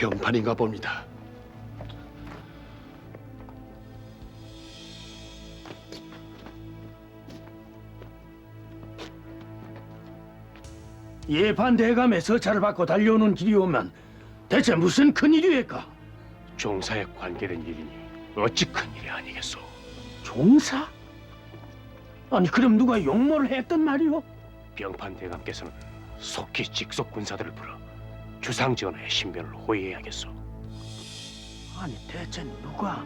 병판인가 봅니다. 예판 대감의 서차를 받고 달려오는 길이 오면 대체 무슨 큰일이외까? 종사에 관계된 일이니 어찌 큰일이 아니겠소. 종사? 아니 그럼 누가 용모를 했단 말이오? 병판 대감께서는 속히 직속 군사들을 불러 주상전하의 신변을 호위해야겠소. 아니 대체 누가?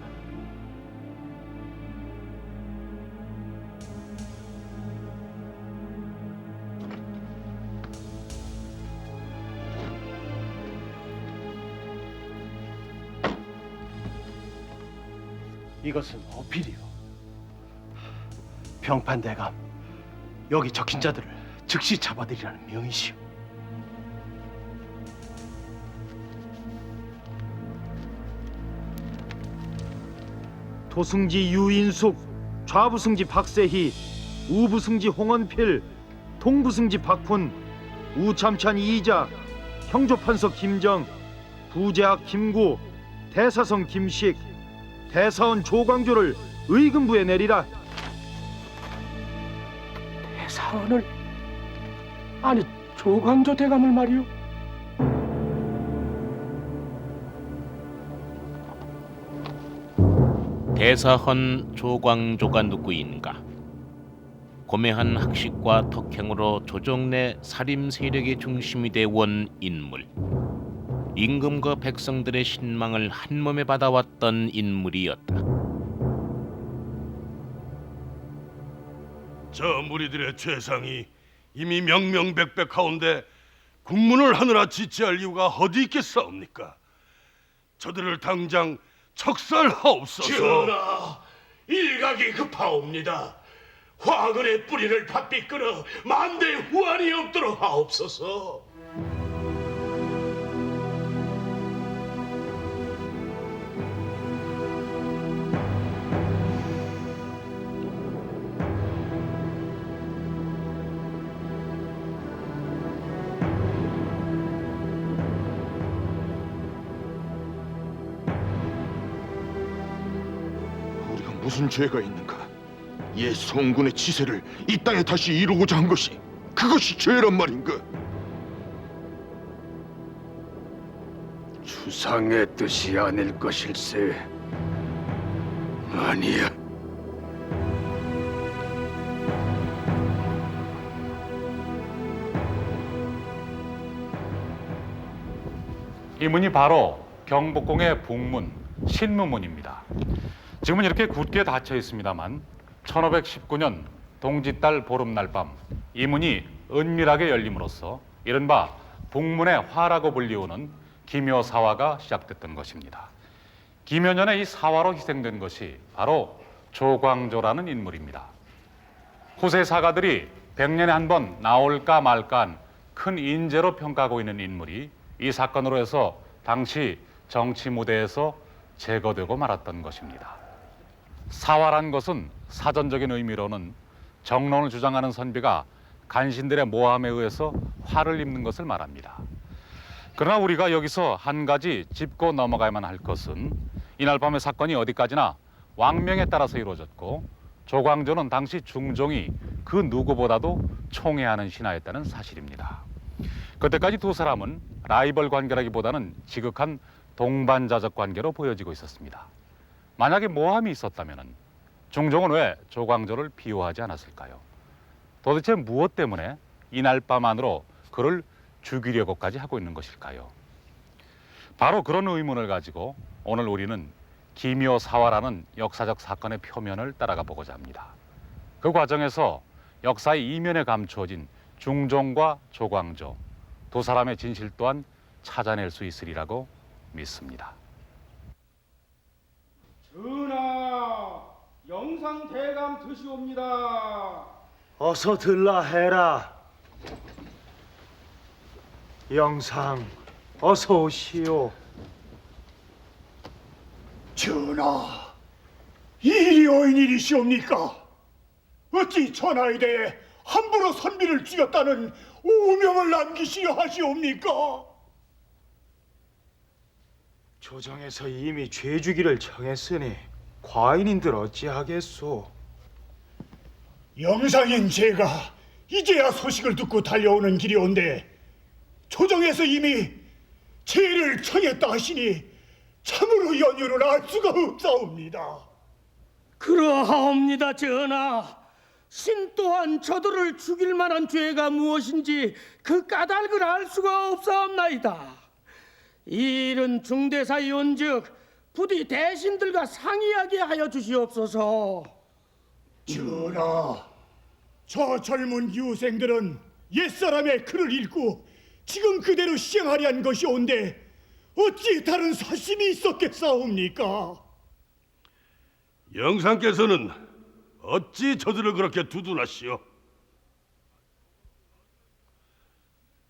이것은 어필이요. 병판대감, 여기 적힌 자들을 즉시 잡아들이라는 명이시오. 도승지 유인숙, 좌부승지 박세희, 우부승지 홍원필, 동부승지 박훈, 우참찬 이자, 형조판서 김정, 부제학 김구, 대사성 김식, 대사원 조광조를 의금부에 내리라. 대사원을? 아니 조광조 대감을 말이오? 대사헌 조광조가 누구인가? 고매한 학식과 덕행으로 조정 내 살림 세력의 중심이 되어온 인물. 임금과 백성들의 신망을 한몸에 받아왔던 인물이었다. 저 무리들의 죄상이 이미 명명백백하온데 군문을 하느라 지체할 이유가 어디 있겠사옵니까? 저들을 당장 척살하옵소서. 전하, 일각이 급하옵니다. 화근의 뿌리를 바삐 끊어 만대 후환이 없도록 하옵소서. 우리가 무슨 죄가 있는가? 옛 송군의 치세를 이 땅에 다시 이루고자 한 것이 그것이 죄란 말인가? 주상의 뜻이 아닐 것일세. 아니야. 이 문이 바로 경복궁의 북문 신무문입니다. 지금은 이렇게 굳게 닫혀 있습니다만 1519년 동짓달 보름날 밤 이 문이 은밀하게 열림으로써 이른바 북문의 화라고 불리우는 기묘사화가 시작됐던 것입니다. 기묘년에 이 사화로 희생된 것이 바로 조광조라는 인물입니다. 후세 사가들이 100년에 한 번 나올까 말까한 큰 인재로 평가하고 있는 인물이 이 사건으로 해서 당시 정치 무대에서 제거되고 말았던 것입니다. 사화란 것은 사전적인 의미로는 정론을 주장하는 선비가 간신들의 모함에 의해서 화를 입는 것을 말합니다. 그러나 우리가 여기서 한 가지 짚고 넘어가야만 할 것은 이날 밤의 사건이 어디까지나 왕명에 따라서 이루어졌고 조광조는 당시 중종이 그 누구보다도 총애하는 신하였다는 사실입니다. 그때까지 두 사람은 라이벌 관계라기보다는 지극한 동반자적 관계로 보여지고 있었습니다. 만약에 모함이 있었다면 중종은 왜 조광조를 비호하지 않았을까요? 도대체 무엇 때문에 이날 밤 안으로 그를 죽이려고까지 하고 있는 것일까요? 바로 그런 의문을 가지고 오늘 우리는 기묘사화라는 역사적 사건의 표면을 따라가 보고자 합니다. 그 과정에서 역사의 이면에 감추어진 중종과 조광조 두 사람의 진실 또한 찾아낼 수 있으리라고 믿습니다. 전하, 영상 대감 드시옵니다. 어서 들라 해라. 영상, 어서 오시오. 전하, 일이 어인일이시옵니까? 어찌 전하에 대해 함부로 선비를 죽였다는 오명을 남기시려 하시옵니까? 조정에서 이미 죄주기를 정했으니 과인인들 어찌하겠소? 영상인 제가 이제야 소식을 듣고 달려오는 길이온데 조정에서 이미 죄를 청했다 하시니 참으로 연유를 알 수가 없사옵니다. 그러하옵니다, 전하. 신 또한 저들을 죽일 만한 죄가 무엇인지 그 까닭을 알 수가 없사옵나이다. 이 일은 중대사이온즉 부디 대신들과 상의하게 하여 주시옵소서. 전하, 저 젊은 유생들은 옛사람의 글을 읽고 지금 그대로 시행하려 한 것이온데 어찌 다른 사심이 있었겠사옵니까? 영상께서는 어찌 저들을 그렇게 두둔하시오?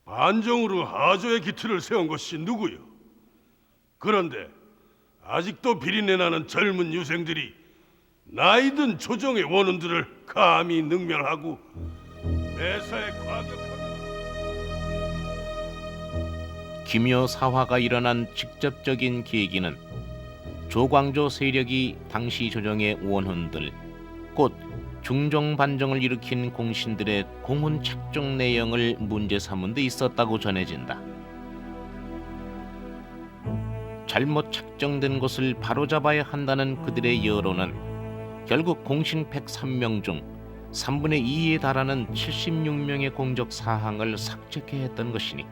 반정으로 하조의 기틀을 세운 것이 누구요? 그런데 아직도 비린내나는 젊은 유생들이 나이든 조정의 원혼들을 감히 능멸하고 매사에 과격하게 기묘 사화가 일어난 직접적인 계기는 조광조 세력이 당시 조정의 원혼들, 곧 중종 반정을 일으킨 공신들의 공훈 책종 내용을 문제 삼은 데 있었다고 전해진다. 잘못 책정된 것을 바로잡아야 한다는 그들의 여론은 결국 공신 103명 중 3분의 2에 달하는 76명의 공적 사항을 삭제케 했던 것이니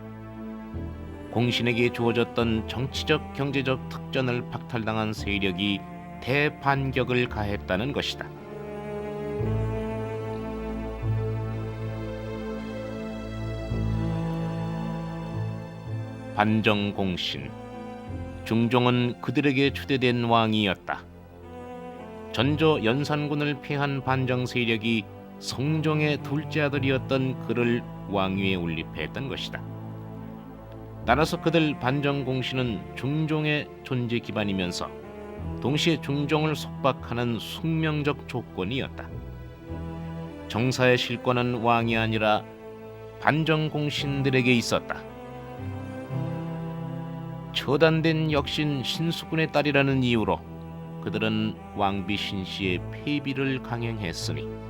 공신에게 주어졌던 정치적 경제적 특전을 박탈당한 세력이 대반격을 가했다는 것이다. 반정공신, 중종은 그들에게 추대된 왕이었다. 전조 연산군을 피한 반정 세력이 성종의 둘째 아들이었던 그를 왕위에 올립했던 것이다. 따라서 그들 반정공신은 중종의 존재 기반이면서 동시에 중종을 속박하는 숙명적 조건이었다. 정사의 실권은 왕이 아니라 반정공신들에게 있었다. 처단된 역신 신수군의 딸이라는 이유로 그들은 왕비 신씨의 폐비를 강행했으니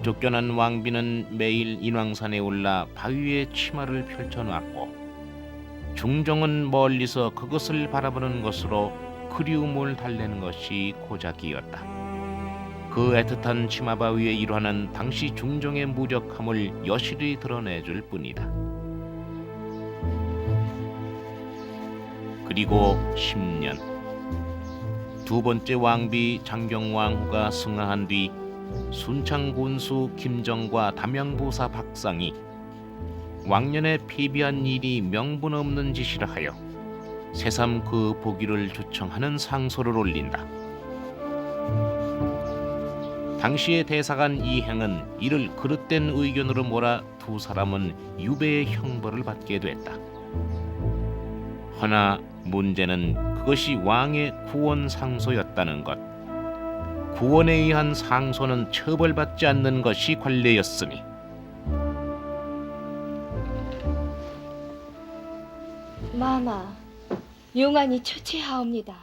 쫓겨난 왕비는 매일 인왕산에 올라 바위에 치마를 펼쳐놨고 중종은 멀리서 그것을 바라보는 것으로 그리움을 달래는 것이 고작이었다. 그 애틋한 치마바위의 일화는 당시 중종의 무력함을 여실히 드러내줄 뿐이다. 그리고 10년, 두 번째 왕비 장경왕후가 승하한 뒤 순창군수 김정과 담양보사 박상이 왕년에 폐비한 일이 명분 없는 짓이라 하여 새삼 그 보기를 조청하는 상소를 올린다. 당시의 대사관 이행은 이를 그릇된 의견으로 몰아 두 사람은 유배의 형벌을 받게 됐다. 허나 문제는 그것이 왕의 구원 상소였다는 것. 구원에 의한 상소는 처벌받지 않는 것이 관례였으니 마마, 용안이 초췌하옵니다.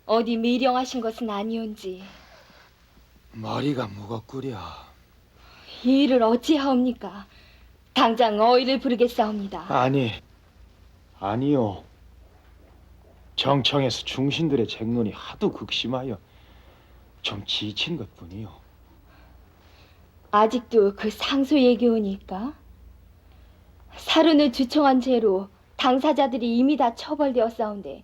어디 미령하신 것은 아니온지. 머리가 무겁구려. 이 일을 어찌하옵니까? 당장 어이를 부르겠사옵니다. 아니요. 정청에서 중신들의 쟁론이 하도 극심하여 좀 지친 것뿐이요. 아직도 그 상소 얘기오니까? 사륜을 주청한 죄로 당사자들이 이미 다 처벌되었사온데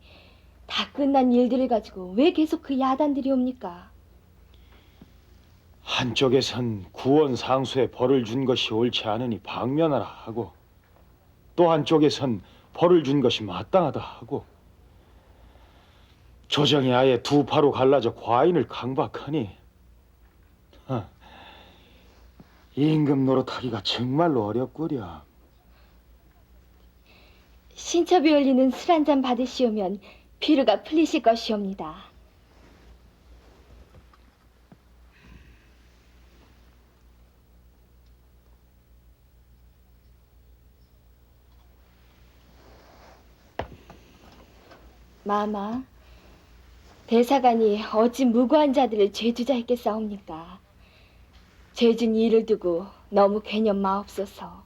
다 끝난 일들을 가지고 왜 계속 그 야단들이 옵니까? 한쪽에선 구원 상소에 벌을 준 것이 옳지 않으니 방면하라 하고 또 한쪽에선 벌을 준 것이 마땅하다 하고 조정이 아예 두 파로 갈라져 과인을 강박하니 임금 노릇하기가 정말로 어렵구려. 신첩이 올리는 술 한 잔 받으시오면 피로가 풀리실 것이옵니다. 마마, 대사관이 어찌 무고한 자들을 죄주자 했겠사옵니까? 죄준 이를 두고 너무 괴념 마옵소서.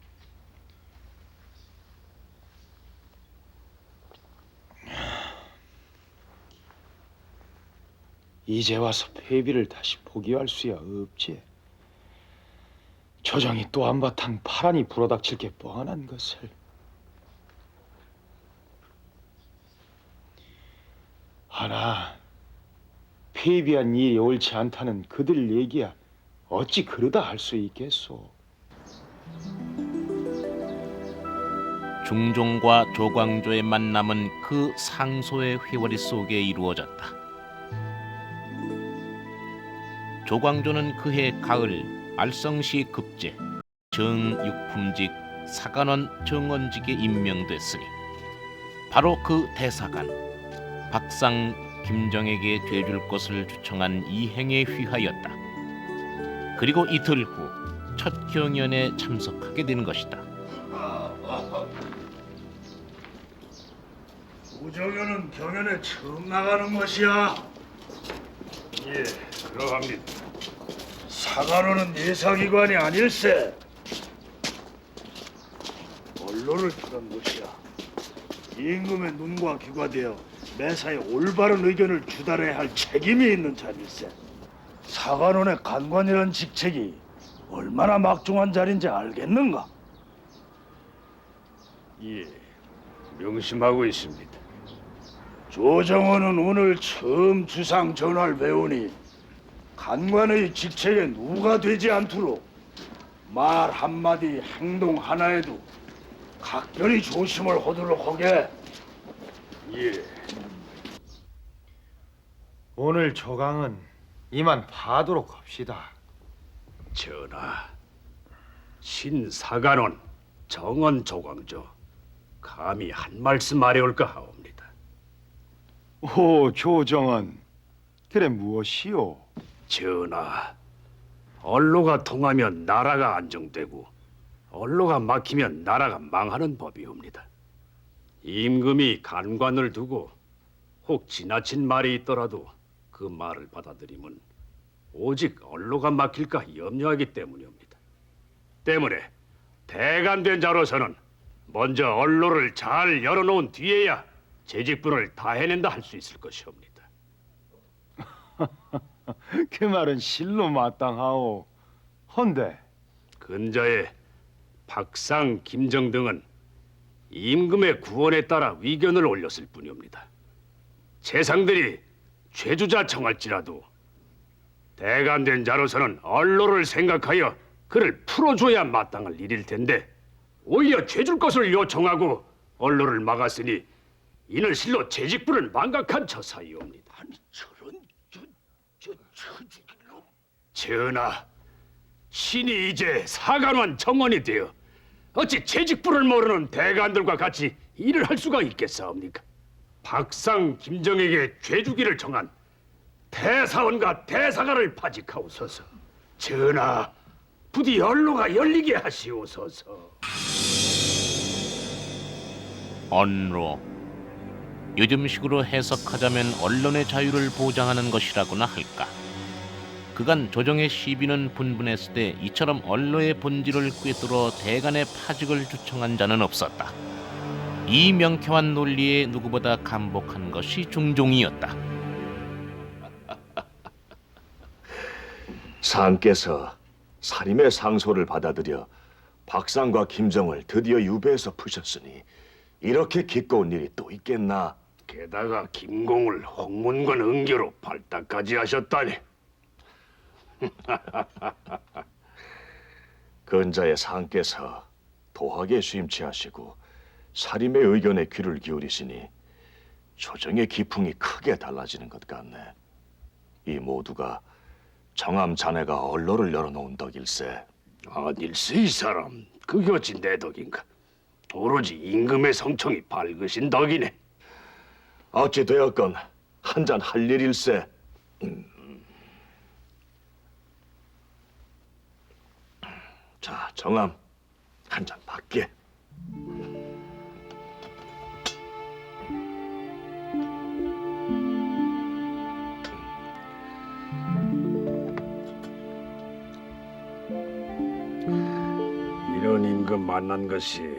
이제 와서 폐비를 다시 포기할 수야 없지. 조정이 또 한바탕 파란이 불어닥칠 게 뻔한 것을. 하나, 폐비한 일이 옳지 않다는 그들 얘기야 어찌 그러다 할 수 있겠소. 중종과 조광조의 만남은 그 상소의 회오리 속에 이루어졌다. 조광조는 그해 가을 알성시 급제 정육품직 사관원 정원직에 임명됐으니 바로 그 대사관 박상 김정에게 죄줄 것을 주청한 이행에 휘하였다. 그리고 이틀 후 첫 경연에 참석하게 되는 것이다. 우정현은 경연에 처음 나가는 것이야. 예, 그러합니다. 사관원은 예사기관이 아닐세. 언론을 통한 것이야. 임금의 눈과 귀가 되어 매사에 올바른 의견을 주달해야 할 책임이 있는 자일세. 사관원의 간관이라는 직책이 얼마나 막중한 자리인지 알겠는가? 예, 명심하고 있습니다. 조정원은 오늘 처음 주상 전화를 배우니 간관의 직책에 누가 되지 않도록 말 한마디 행동 하나에도 각별히 조심을 하도록 하게. 예. 오늘 조강은 이만 파도록 합시다. 전하, 신사관원 정원 조광조 감히 한 말씀 아래올까 하옵니다. 오, 조정은 그래 무엇이오? 전하, 언로가 통하면 나라가 안정되고 언로가 막히면 나라가 망하는 법이옵니다. 임금이 간관을 두고 혹 지나친 말이 있더라도 그 말을 받아들이면 오직 언로가 막힐까 염려하기 때문이옵니다. 때문에 대간된 자로서는 먼저 언로를 잘 열어놓은 뒤에야 재직분을 다 해낸다 할 수 있을 것이옵니다. 그 말은 실로 마땅하오. 헌데 근자의 박상, 김정 등은 임금의 구원에 따라 위견을 올렸을 뿐이옵니다. 재상들이 죄주자 청할지라도 대간된 자로서는 언로를 생각하여 그를 풀어줘야 마땅할 일일 텐데 오히려 죄줄 것을 요청하고 언로를 막았으니 이는 실로 재직분을 망각한 처사이옵니다. 아니 저런 처죽일로. 전하, 신이 이제 사관원 정원이 되어 어찌 재직분을 모르는 대간들과 같이 일을 할 수가 있겠사옵니까? 박상, 김정에게 죄주기를 정한 대사원과 대사관을 파직하옵소서. 전하, 부디 언로가 열리게 하시옵소서. 언로, 요즘식으로 해석하자면 언론의 자유를 보장하는 것이라고나 할까. 그간 조정의 시비는 분분했을 때 이처럼 언로의 본질을 꿰뚫어 대간의 파직을 주청한 자는 없었다. 이 명쾌한 논리에 누구보다 감복한 것이 중종이었다. 상께서 사림의 상소를 받아들여 박상과 김정을 드디어 유배에서 푸셨으니 이렇게 기꺼운 일이 또 있겠나? 게다가 김공을 홍문관 은교로 발탁까지 하셨다니. 근자의 상께서 도학에 수임치하시고 사림의 의견에 귀를 기울이시니 조정의 기풍이 크게 달라지는 것 같네. 이 모두가 정암 자네가 언로를 열어놓은 덕일세. 아닐세 이 사람. 그게 어찌 내 덕인가. 오로지 임금의 성청이 밝으신 덕이네. 어찌 되었건 한잔 할 일일세. 자, 정암 한잔 받게. 이런 임금 만난 것이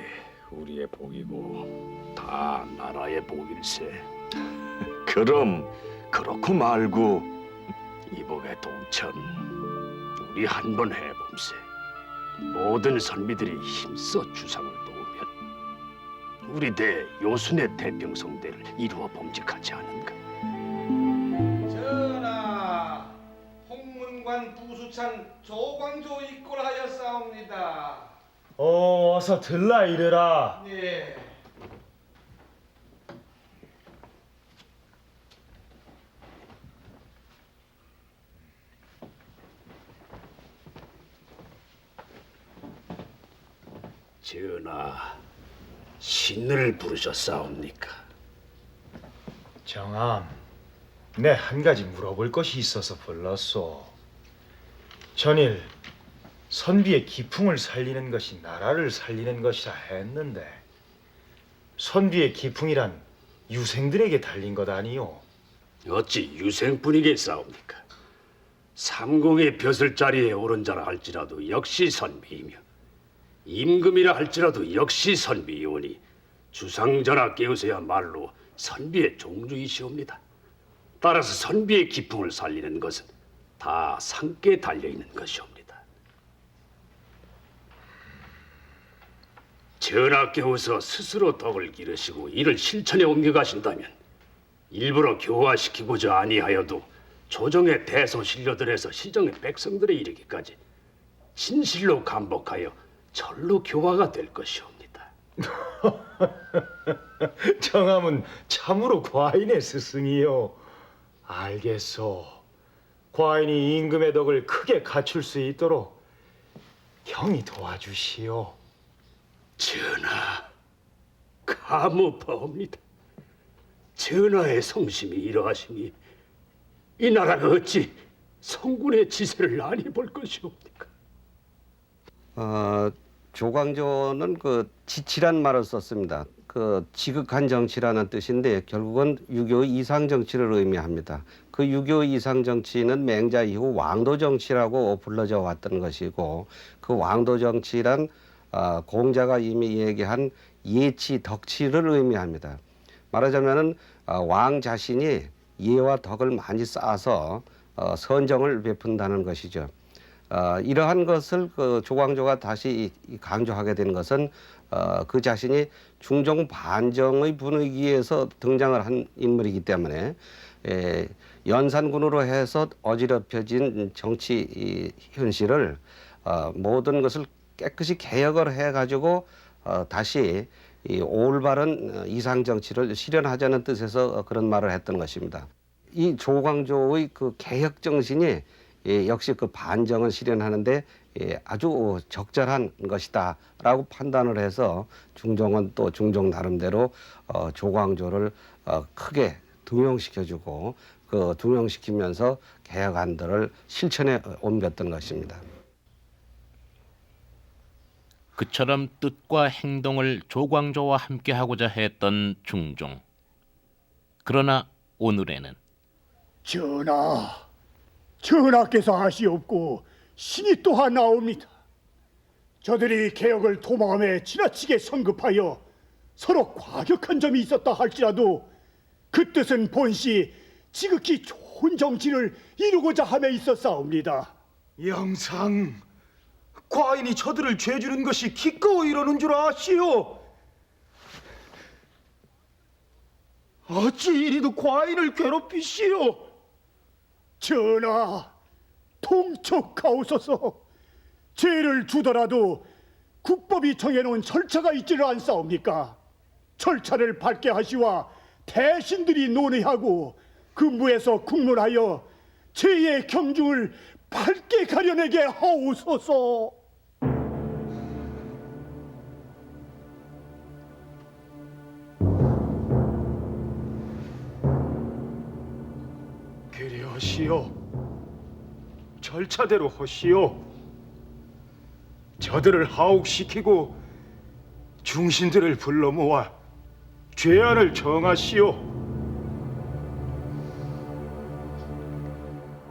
우리의 복이고 다 나라의 복일세. 그럼 그렇고 말고 이복의 동천, 우리 한번 해봄세. 모든 선비들이 힘써 주상을 도우면 우리 대 요순의 태평성대를 이루어 범직하지 않은가. 전하, 홍문관 부수찬 조광조 입골하였사옵니다. 어서 들라 이래라. 예. 전하, 신을 부르셨사옵니까? 정암, 내 한 가지 물어볼 것이 있어서 불렀소. 전일 선비의 기풍을 살리는 것이 나라를 살리는 것이라 했는데 선비의 기풍이란 유생들에게 달린 것 아니오? 어찌 유생뿐이겠사옵니까? 삼공의 벼슬자리에 오른 자라 할지라도 역시 선비이며 임금이라 할지라도 역시 선비이오니 주상전하 깨우세야말로 선비의 종주이시옵니다. 따라서 선비의 기풍을 살리는 것은 다 상께 달려있는 것이옵니다. 전하께서 스스로 덕을 기르시고 이를 실천에 옮겨가신다면 일부러 교화시키고자 아니하여도 조정의 대소신료들에서 시정의 백성들에 이르기까지 진실로 감복하여 절로 교화가 될 것이옵니다. 정암은 참으로 과인의 스승이요. 알겠소. 과인이 임금의 덕을 크게 갖출 수 있도록 형이 도와주시오. 전하, 감사옵니다. 전하의 성심이 이러하시니 이 나라가 어찌 성군의 지세를 아니 볼 것이옵니까? 조광조는 그 지치란 말을 썼습니다. 그 지극한 정치라는 뜻인데 결국은 유교 이상 정치를 의미합니다. 그 유교 이상 정치는 맹자 이후 왕도 정치라고 불러져 왔던 것이고 그 왕도 정치란 공자가 이미 얘기한 예치 덕치를 의미합니다. 말하자면은 왕 자신이 예와 덕을 많이 쌓아서 선정을 베푼다는 것이죠. 이러한 것을 그 조광조가 다시 강조하게 된 것은 그 자신이 중종 반정의 분위기에서 등장을 한 인물이기 때문에 연산군으로 해서 어지럽혀진 정치 현실을 모든 것을 깨끗이 개혁을 해가지고 다시 이 올바른 이상 정치를 실현하자는 뜻에서 그런 말을 했던 것입니다. 이 조광조의 그 개혁 정신이 역시 그 반정을 실현하는데 아주 적절한 것이다라고 판단을 해서 중종은 또 중종 나름대로 조광조를 크게 등용시켜주고 그 등용시키면서 개혁안들을 실천에 옮겼던 것입니다. 그처럼 뜻과 행동을 조광조와 함께하고자 했던 중종. 그러나 오늘에는 전하께서 하시옵고 신이 또한 나옵니다. 저들이 개혁을 도마음에 지나치게 성급하여 서로 과격한 점이 있었다 할지라도 그 뜻은 본시 지극히 좋은 정치를 이루고자 함에 있었사옵니다. 영상, 과인이 저들을 죄주는 것이 기꺼이 이러는 줄 아시오. 어찌 이리도 과인을 괴롭히시오? 전하, 통촉하옵소서. 죄를 주더라도 국법이 정해놓은 절차가 있지를 않사옵니까? 절차를 밟게 하시와 대신들이 논의하고 근무에서 국문하여 죄의 경중을 밝게 가려내게 하옵소서. 그리하시오. 절차대로 하시오. 저들을 하옥시키고 중신들을 불러 모아 죄안을 정하시오.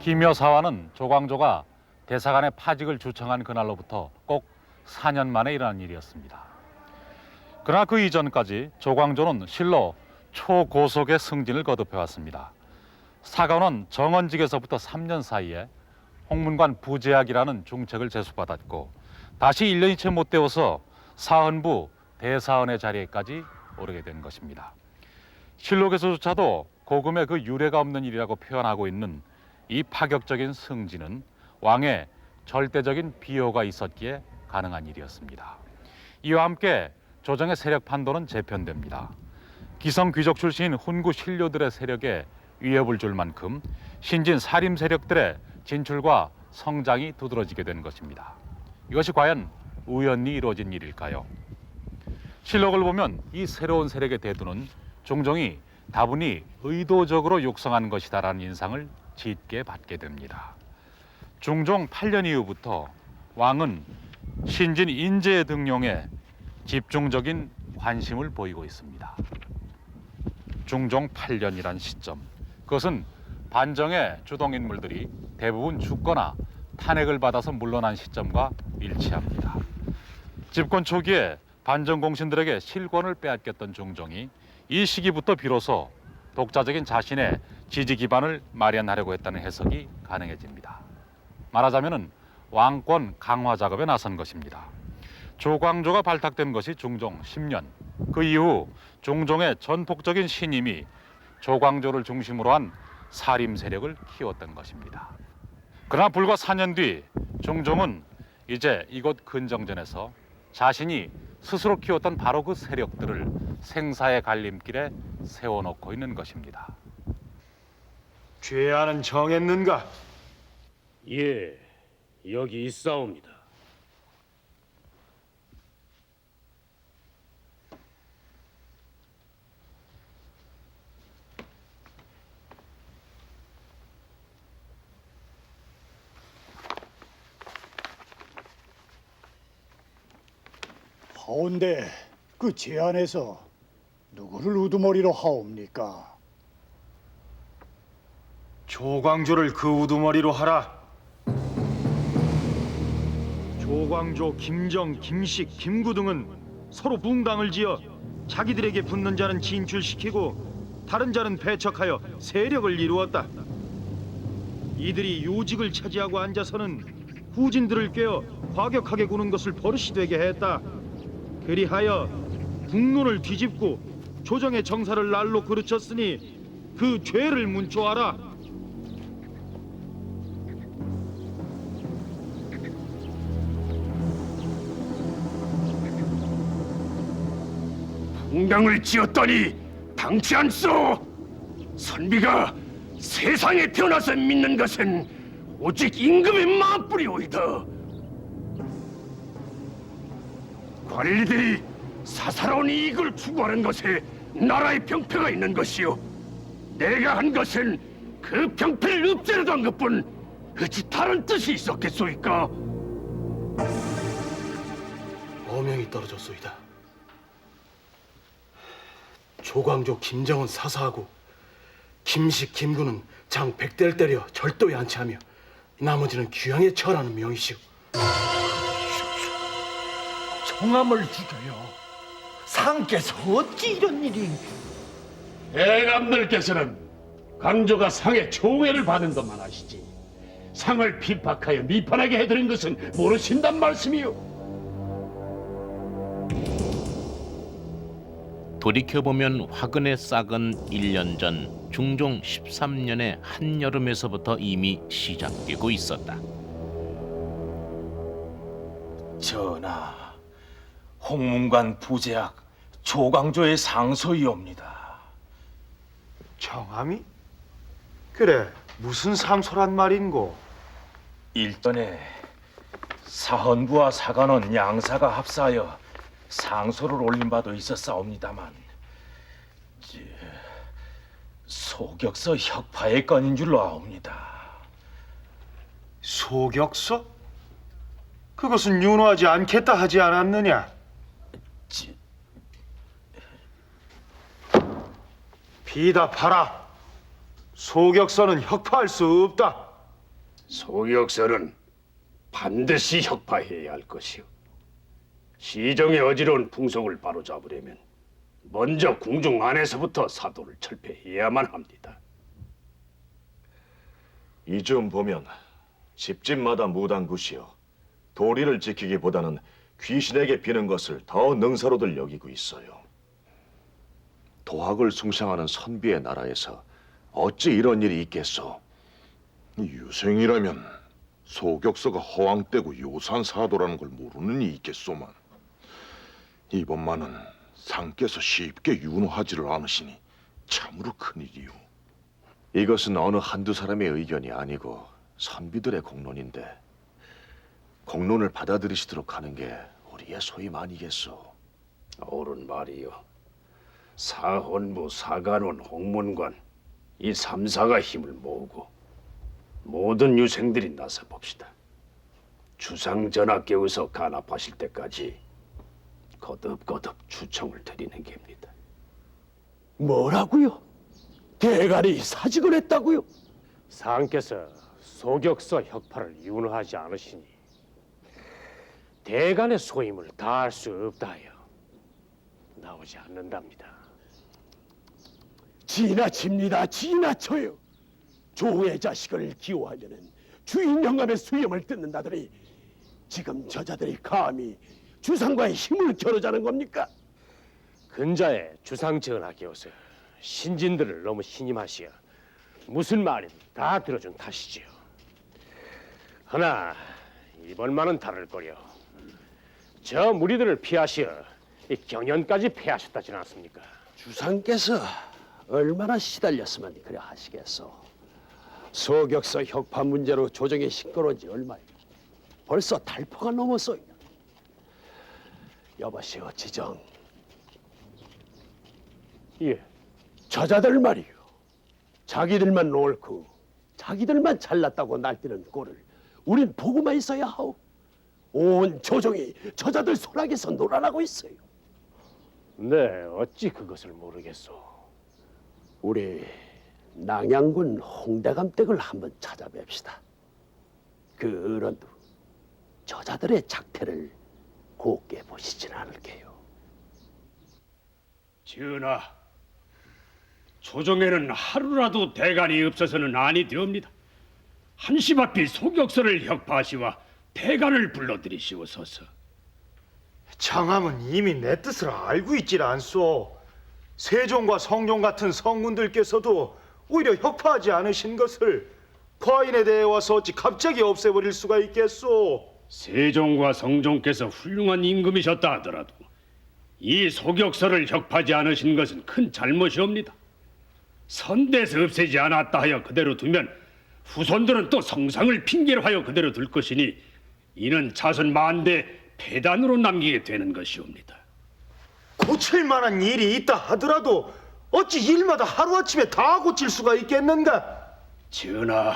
기묘사화는 조광조가 대사관의 파직을 주청한 그날로부터 꼭 4년 만에 일어난 일이었습니다. 그러나 그 이전까지 조광조는 실로 초고속의 승진을 거듭해왔습니다. 사관원 정원직에서부터 3년 사이에 홍문관 부제학이라는 중책을 제수받았고 다시 1년이 채 못 되어서 사헌부 대사헌의 자리에까지 오르게 된 것입니다. 실록에서조차도 고금의 그 유례가 없는 일이라고 표현하고 있는 이 파격적인 승진은 왕의 절대적인 비호가 있었기에 가능한 일이었습니다. 이와 함께 조정의 세력 판도는 재편됩니다. 기성 귀족 출신인 훈구 신료들의 세력에 위협을 줄 만큼 신진 사림 세력들의 진출과 성장이 두드러지게 된 것입니다. 이것이 과연 우연히 이루어진 일일까요? 실록을 보면 이 새로운 세력의 대두는 종종이 다분히 의도적으로 육성한 것이다라는 인상을 짙게 받게 됩니다. 중종 8년 이후부터 왕은 신진 인재의 등용에 집중적인 관심을 보이고 있습니다. 중종 8년이란 시점, 그것은 반정의 주동인물들이 대부분 죽거나 탄핵을 받아서 물러난 시점과 일치합니다. 집권 초기에 반정 공신들에게 실권을 빼앗겼던 중종이 이 시기부터 비로소 독자적인 자신의 지지 기반을 마련하려고 했다는 해석이 가능해집니다. 말하자면 왕권 강화 작업에 나선 것입니다. 조광조가 발탁된 것이 중종 10년, 그 이후 중종의 전폭적인 신임이 조광조를 중심으로 한 사림 세력을 키웠던 것입니다. 그러나 불과 4년 뒤 중종은 이제 이곳 근정전에서 자신이 스스로 키웠던 바로 그 세력들을 생사의 갈림길에 세워놓고 있는 것입니다. 죄안은 정했는가? 예, 여기 있사옵니다. 하온데 그 제안에서 누구를 우두머리로 하옵니까? 조광조를 그 우두머리로 하라. 조광조, 김정, 김식, 김구 등은 서로 붕당을 지어 자기들에게 붙는 자는 진출시키고 다른 자는 배척하여 세력을 이루었다. 이들이 요직을 차지하고 앉아서는 후진들을 꿰어 과격하게 구는 것을 버릇이 되게 했다. 그리하여 국론을 뒤집고 조정의 정사를 날로 그르쳤으니 그 죄를 문초하라. 붕당을 지었더니 당치 않소. 선비가 세상에 태어나서 믿는 것은 오직 임금의 마음뿐이오이다. 관리들이 사사로운 이익을 추구하는 것에 나라의 병폐가 있는 것이요, 내가 한 것은 그 병폐를 없애려도 한 것뿐 어찌 다른 뜻이 있었겠소이까? 어명이 떨어졌소이다. 조광조, 김정은 사사하고 김식, 김구는 장 100대를 때려 절도에 안치하며 나머지는 귀양에 처하라는 명이시오. 청함을 죽여요. 상께서 어찌 이런 일이? 대감들께서는 강조가 상의 총애를 받은 것만 아시지 상을 핍박하여 미판하게 해드린 것은 모르신단 말씀이요. 돌이켜보면 화근의 싹은 1년 전 중종 13년의 한여름에서부터 이미 시작되고 있었다. 전하, 홍문관 부제학 조광조의 상소이옵니다. 정함이? 그래, 무슨 상소란 말인고? 일전에 사헌부와 사관원 양사가 합사하여 상소를 올린 바도 있었사옵니다만 소격서 혁파의 건인 줄로 아옵니다. 소격서? 그것은 윤호하지 않겠다 하지 않았느냐? 비답하라. 소격서는 혁파할 수 없다. 소격서는 반드시 혁파해야 할 것이오. 시정의 어지러운 풍속을 바로잡으려면 먼저 궁중 안에서부터 사도를 철폐해야만 합니다. 이쯤 보면 집집마다 무당굿이여 도리를 지키기보다는 귀신에게 비는 것을 더 능사로들 여기고 있어요. 도학을 숭상하는 선비의 나라에서 어찌 이런 일이 있겠소? 유생이라면 소격서가 허황되고 요산사도라는 걸 모르는 이 있겠소만 이번만은 상께서 쉽게 윤호하지를 않으시니 참으로 큰일이요. 이것은 어느 한두 사람의 의견이 아니고 선비들의 공론인데 공론을 받아들이시도록 하는 게 우리의 소임 아니겠소? 옳은 말이요. 사헌부, 사간원, 홍문관 이 3사가 힘을 모으고 모든 유생들이 나서 봅시다. 주상전하께서 간합하실 때까지 거듭거듭 추청을 드리는 겁니다. 뭐라고요? 대간이 사직을 했다고요? 상께서 소격서 혁파를 윤호하지 않으시니 대간의 소임을 다할 수 없다 하여 나오지 않는답니다. 지나칩니다. 지나쳐요. 조의 자식을 기호하려는 주인 영감의 수염을 뜯는다더니 지금 저자들이 감히 주상과의 힘을 겨루자는 겁니까? 근자의 주상전하께서 신진들을 너무 신임하시어 무슨 말이든 다 들어준 탓이지요. 허나 이번만은 다를 거려. 저 무리들을 피하시어 이 경연까지 패하셨다지는 않습니까? 주상께서 얼마나 시달렸으면 그래 하시겠소. 소격서 혁파 문제로 조정이 시끄러운 지 얼마요? 벌써 달포가 넘었어요. 여보시오 지정. 예. 저자들 말이요. 자기들만 옳고 자기들만 잘났다고 날뛰는 꼴을 우린 보고만 있어야 하오. 온 조정이 저자들 손아귀에서 놀아나고 있어요. 네, 어찌 그것을 모르겠소. 우리 낭양군 홍대감 댁을 한번 찾아뵙시다. 그 어른도 저자들의 작태를 곱게 보시지는 않을게요. 전하, 조정에는 하루라도 대간이 없어서는 아니 되옵니다. 한시바삐 소격서를 혁파하시와 대간을 불러들이시옵소서. 장함은 이미 내 뜻을 알고 있질 않소. 세종과 성종 같은 성군들께서도 오히려 혁파하지 않으신 것을 과인에 대해 와서 어찌 갑자기 없애버릴 수가 있겠소? 세종과 성종께서 훌륭한 임금이셨다 하더라도 이 소격서를 혁파하지 않으신 것은 큰 잘못이옵니다. 선대에서 없애지 않았다 하여 그대로 두면 후손들은 또 성상을 핑계로 하여 그대로 둘 것이니 이는 자손 만대 폐단으로 남기게 되는 것이옵니다. 고칠 만한 일이 있다 하더라도 어찌 일마다 하루아침에 다 고칠 수가 있겠는가? 전하,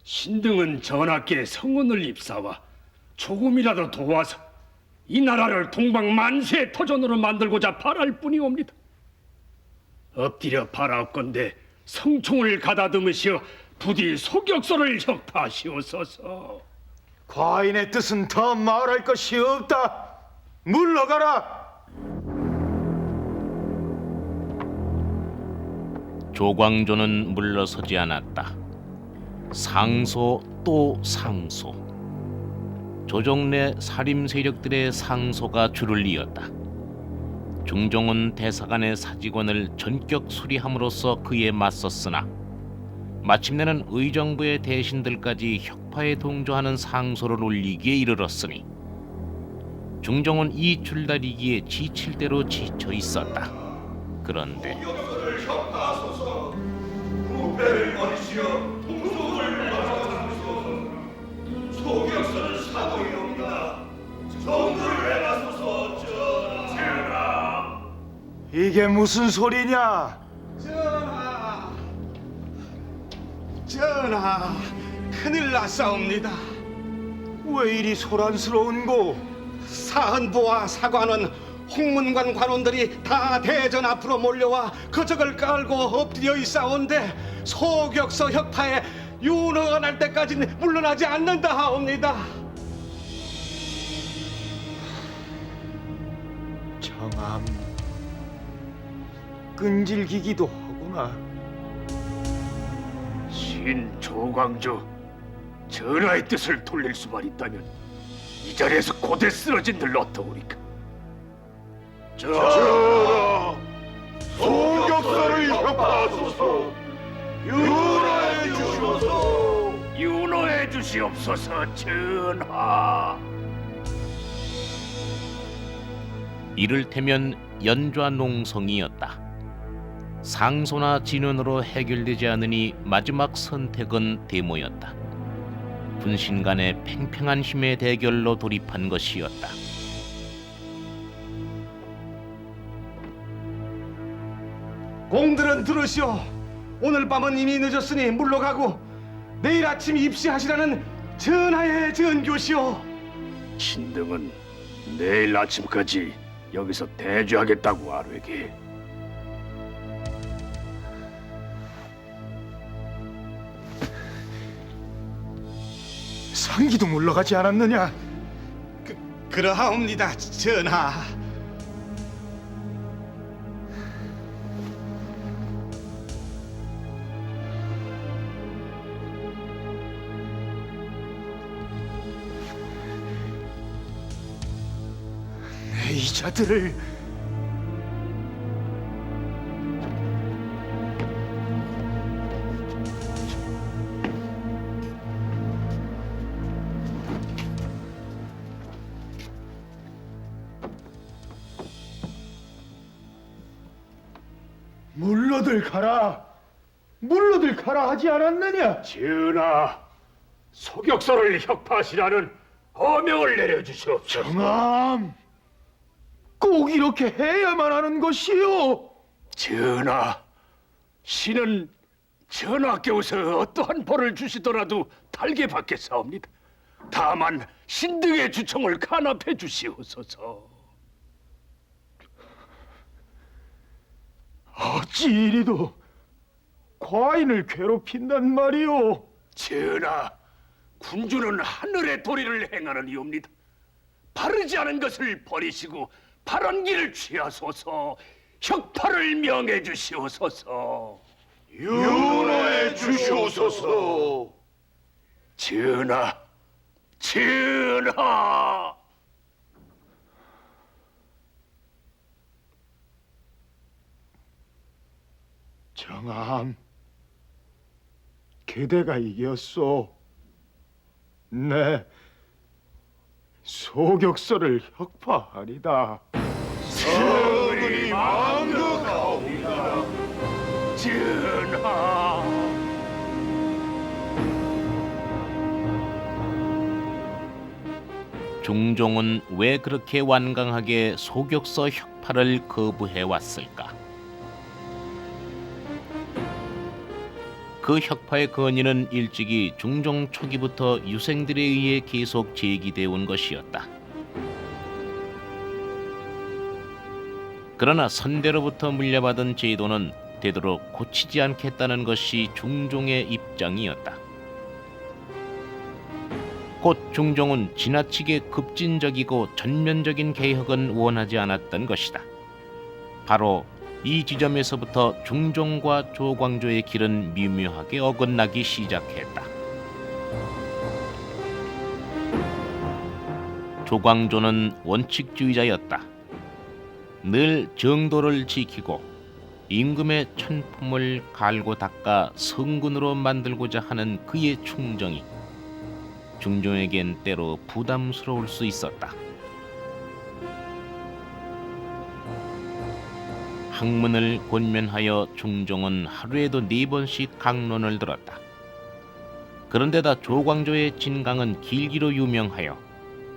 신등은 전하께 성운을 입사와 조금이라도 도와서 이 나라를 동방만세 터전으로 만들고자 바랄 뿐이옵니다. 엎드려 바라옵건대 성총을 가다듬으시어 부디 소격서를 혁파하시옵소서. 과인의 뜻은 더 말할 것이 없다. 물러가라. 조광조는 물러서지 않았다. 상소 또 상소. 조정 내 살림 세력들의 상소가 줄을 이었다. 중종은 대사관의 사직원을 전격 수리함으로써 그에 맞섰으나 마침내는 의정부의 대신들까지 혁파에 동조하는 상소를 올리기에 이르렀으니 중종은 이 줄다리기에 지칠 대로 지쳐 있었다. 그런데 부패를 버리시어 동속을 맞아주소서. 소격서는 사도이옵니다. 성도를 해가소서. 전하. 이게 무슨 소리냐? 전하, 큰일 났사옵니다. 왜 이리 소란스러운고? 사헌부와 사관원, 홍문관 관원들이 다 대전 앞으로 몰려와 거적을 깔고 엎드려 있사온데 소격서 혁파에 윤허가 날 때까지는 물러나지 않는다 하옵니다. 참 끈질기기도 하구나. 신 조광조, 전하의 뜻을 돌릴 수만 있다면 이 자리에서 고대 쓰러진들 어떠오리까? 전하, 소격사를 협파하소서. 윤호해 주시옵소서. 윤호해 주시옵소서. 전하. 이를테면 연좌농성이었다. 상소나 진언으로 해결되지 않으니 마지막 선택은 데모였다. 군신 간의 팽팽한 힘의 대결로 돌입한 것이었다. 공들은 들으시오. 오늘 밤은 이미 늦었으니 물러가고 내일 아침 입시하시라는 전하의 전교시오. 신등은 내일 아침까지 여기서 대주하겠다고 아뢰게. 상기도 물러가지 않았느냐? 그러하옵니다, 전하. 내 이자들을 물러들 가라. 물러들 가라 하지 않았느냐? 전하, 소격서를 혁파하시라는 어명을 내려주시옵소서. 정암, 꼭 이렇게 해야만 하는 것이요. 전하, 신은 전하께서 어떠한 벌을 주시더라도 달게 받겠사옵니다. 다만 신등의 주청을 간합해 주시옵소서. 어찌 이리도 과인을 괴롭힌단 말이오. 전하, 군주는 하늘의 도리를 행하는 이옵니다. 바르지 않은 것을 버리시고 바른 길을 취하소서. 혁파를 명해 주시옵소서. 윤호해 주시옵소서. 전하, 전하. 정암, 그대가 이겼소. 네, 소격서를 혁파하리다. 성은이 망극하옵니다. 전하. 중종은 왜 그렇게 완강하게 소격서 혁파를 거부해 왔을까? 그 혁파의 건의는 일찍이 중종 초기부터 유생들에 의해 계속 제기되어 온 것이었다. 그러나 선대로부터 물려받은 제도는 되도록 고치지 않겠다는 것이 중종의 입장이었다. 곧 중종은 지나치게 급진적이고 전면적인 개혁은 원하지 않았던 것이다. 바로 이 지점에서부터 중종과 조광조의 길은 미묘하게 어긋나기 시작했다. 조광조는 원칙주의자였다. 늘 정도를 지키고 임금의 천품을 갈고 닦아 성군으로 만들고자 하는 그의 충정이 중종에겐 때로 부담스러울 수 있었다. 학문을 권면하여 중종은 하루에도 4번씩 강론을 들었다. 그런데다 조광조의 진강은 길기로 유명하여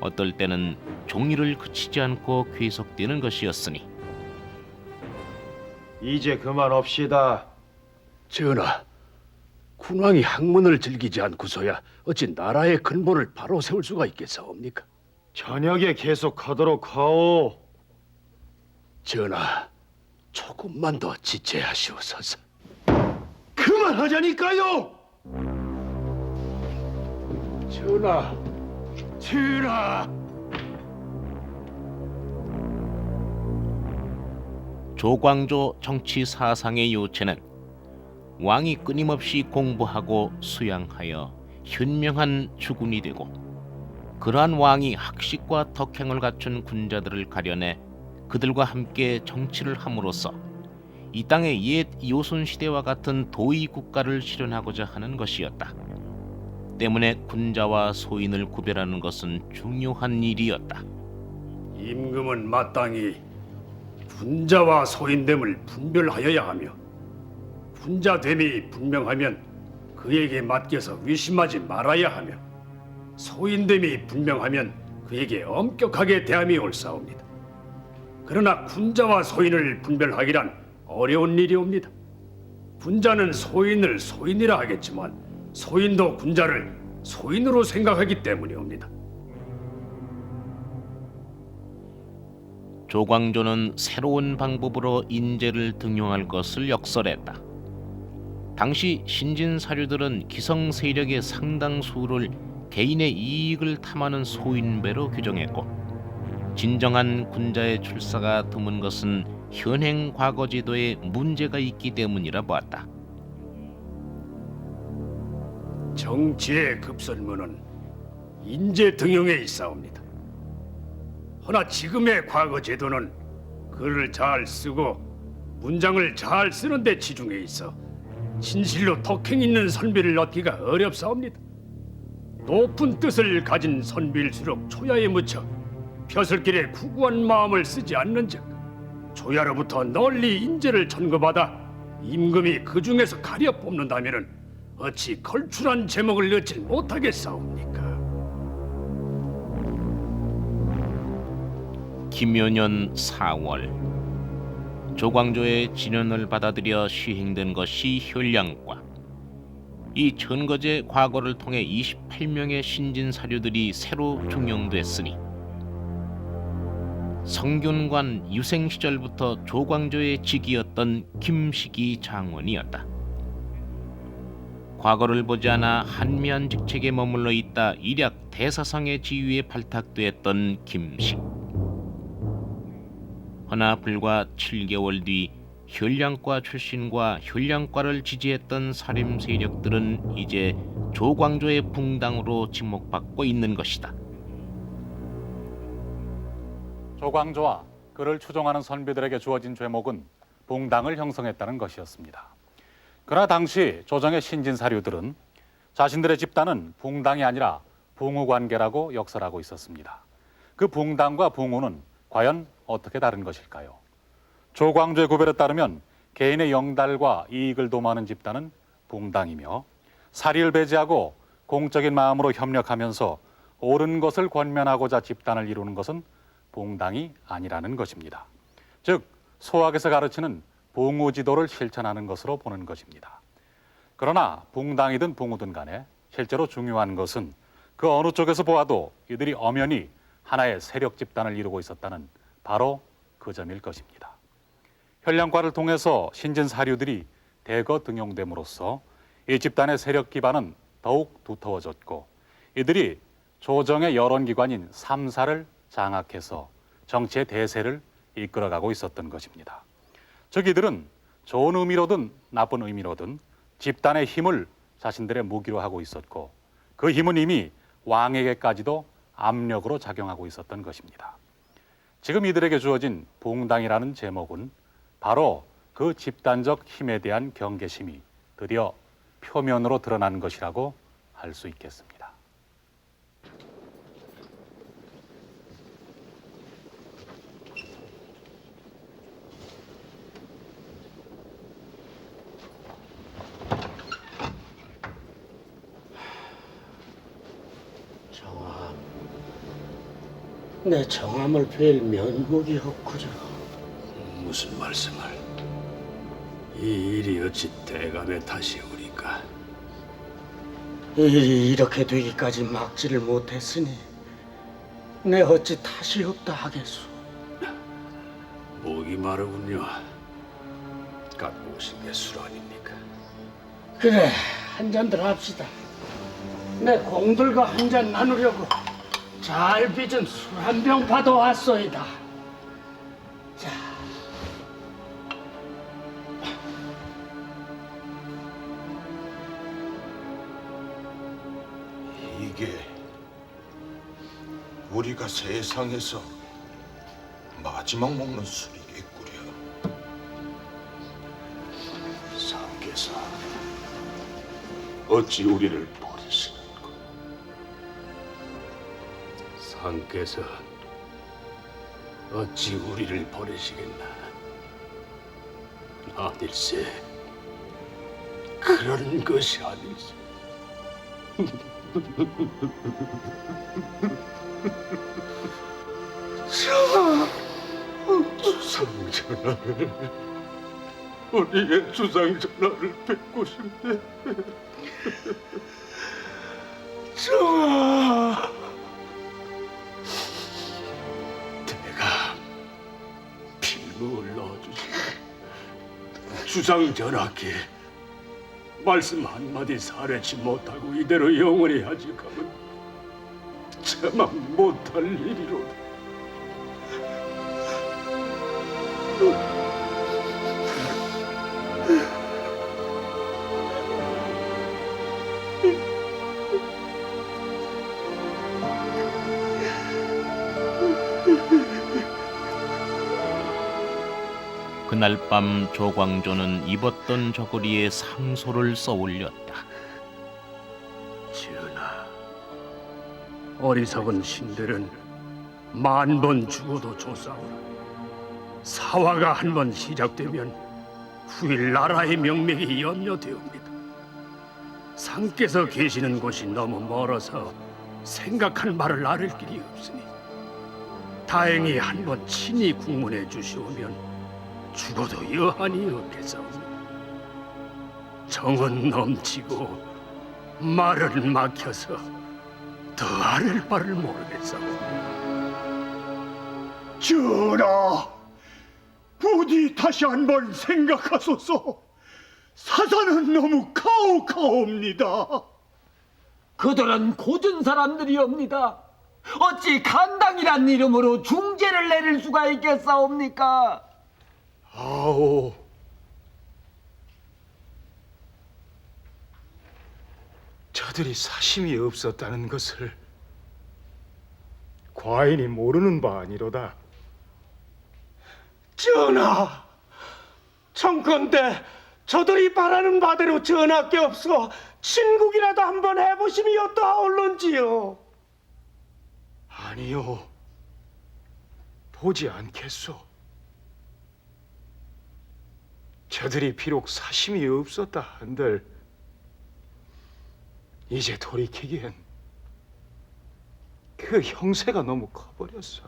어떨 때는 종이를 그치지 않고 계속되는 것이었으니 이제 그만합시다. 전하, 군왕이 학문을 즐기지 않고서야 어찌 나라의 근본을 바로 세울 수가 있겠사옵니까? 저녁에 계속하도록 하오. 전하, 조금만 더 지체하시옵소서. 그만하자니까요. 전하, 전하. 조광조 정치 사상의 요체는 왕이 끊임없이 공부하고 수양하여 현명한 주군이 되고, 그러한 왕이 학식과 덕행을 갖춘 군자들을 가려내 그들과 함께 정치를 함으로써 이 땅의 옛 요순시대와 같은 도의 국가를 실현하고자 하는 것이었다. 때문에 군자와 소인을 구별하는 것은 중요한 일이었다. 임금은 마땅히 군자와 소인됨을 분별하여야 하며, 군자됨이 분명하면 그에게 맡겨서 위심하지 말아야 하며, 소인됨이 분명하면 그에게 엄격하게 대함이 옳사옵니다. 그러나 군자와 소인을 분별하기란 어려운 일이옵니다. 군자는 소인을 소인이라 하겠지만 소인도 군자를 소인으로 생각하기 때문이옵니다. 조광조는 새로운 방법으로 인재를 등용할 것을 역설했다. 당시 신진 사류들은 기성 세력의 상당수를 개인의 이익을 탐하는 소인배로 규정했고, 진정한 군자의 출사가 드문 것은 현행 과거 제도에 문제가 있기 때문이라 보았다. 정치의 급설문은 인재 등용에 있사옵니다. 허나 지금의 과거 제도는 글을 잘 쓰고 문장을 잘 쓰는 데 치중해 있어 진실로 덕행 있는 선비를 얻기가 어렵사옵니다. 높은 뜻을 가진 선비일수록 초야에 묻혀 벼슬길에 구구한 마음을 쓰지 않는즉 조야로부터 널리 인재를 전거받아 임금이 그 중에서 가려 뽑는다면은 어찌 걸출한 제목을 넣지 못하겠사옵니까? 김효년 4월, 조광조의 진언을 받아들여 시행된 것이 현량과. 이 천거제 과거를 통해 28명의 신진 사류들이 새로 중용됐으니 성균관 유생 시절부터 조광조의 직이었던 김식이 장원이었다. 과거를 보지 않아 한미한 직책에 머물러 있다 일약 대사상의 지위에 발탁되었던 김식. 허나 불과 7개월 뒤 현량과 출신과 현량과를 지지했던 사림 세력들은 이제 조광조의 붕당으로 지목받고 있는 것이다. 조광조와 그를 추종하는 선비들에게 주어진 죄목은 붕당을 형성했다는 것이었습니다. 그러나 당시 조정의 신진사류들은 자신들의 집단은 붕당이 아니라 붕우관계라고 역설하고 있었습니다. 그 붕당과 붕우는 과연 어떻게 다른 것일까요? 조광조의 구별에 따르면 개인의 영달과 이익을 도모하는 집단은 붕당이며, 사리를 배제하고 공적인 마음으로 협력하면서 옳은 것을 권면하고자 집단을 이루는 것은 붕당이 아니라는 것입니다. 즉 소학에서 가르치는 붕우지도를 실천하는 것으로 보는 것입니다. 그러나 붕당이든 붕우든 간에 실제로 중요한 것은 그 어느 쪽에서 보아도 이들이 엄연히 하나의 세력 집단을 이루고 있었다는 바로 그 점일 것입니다. 현량과를 통해서 신진 사류들이 대거 등용됨으로써 이 집단의 세력 기반은 더욱 두터워졌고, 이들이 조정의 여론기관인 삼사를 장악해서 정치의 대세를 이끌어가고 있었던 것입니다. 즉 이들은 좋은 의미로든 나쁜 의미로든 집단의 힘을 자신들의 무기로 하고 있었고, 그 힘은 이미 왕에게까지도 압력으로 작용하고 있었던 것입니다. 지금 이들에게 주어진 붕당이라는 제목은 바로 그 집단적 힘에 대한 경계심이 드디어 표면으로 드러난 것이라고 할 수 있겠습니다. 정암, 내 정암을 뵐 면목이 없구려. 무슨 말씀을? 이 일이 어찌 대감의 탓이오리까? 일이 이렇게 되기까지 막지를 못했으니 내 어찌 탓이 없다 하겠소. 목이 마르군요. 갖고 오신 게 술 아닙니까? 그래, 한잔들 합시다. 내 공들과 한잔 나누려고 잘 빚은 술 한 병 받아왔소이다. 자, 이게 우리가 세상에서 마지막 먹는 술이겠구려. 상계사, 어찌 우리를 버리시는가? 상께서 어찌 우리를 버리시겠나? 아닐세. 그런 것이 아닐세. 주상전하를, 우리의 주상전하를 뵙고 싶네. 정아, 내가 필무를 넣어주시고 주상전하께 말씀 한마디 사례치 못하고 이대로 영원히 하직하면 저만 못할 일이로다. 그날 밤 조광조는 입었던 저고리에 상소를 써올렸다. 전하, 어리석은 신들은 만 번 죽어도 좋사오라. 사화가 한 번 시작되면 후일 나라의 명맥이 염려되옵니다. 상께서 계시는 곳이 너무 멀어서 생각할 말을 아를 길이 없으니 다행히 한 번 친히 국문해 주시오면 죽어도 여한이 없겠사옵니다. 정은 넘치고 말은 막혀서 더 아를 바를 모르겠사옵니다. 전하, 부디 다시 한번 생각하소서. 사사는 너무 가혹하옵니다. 그들은 고든 사람들이옵니다. 어찌 간당이란 이름으로 중죄를 내릴 수가 있겠사옵니까? 아오, 저들이 사심이 없었다는 것을 과인이 모르는 바 아니로다. 전하, 청컨대 저들이 바라는 바대로 전하께 없어 친국이라도 한번 해보심이 어떠하올런지요. 아니요, 보지 않겠소. 저들이 비록 사심이 없었다 한들 이제 돌이키기엔 그 형세가 너무 커버렸어.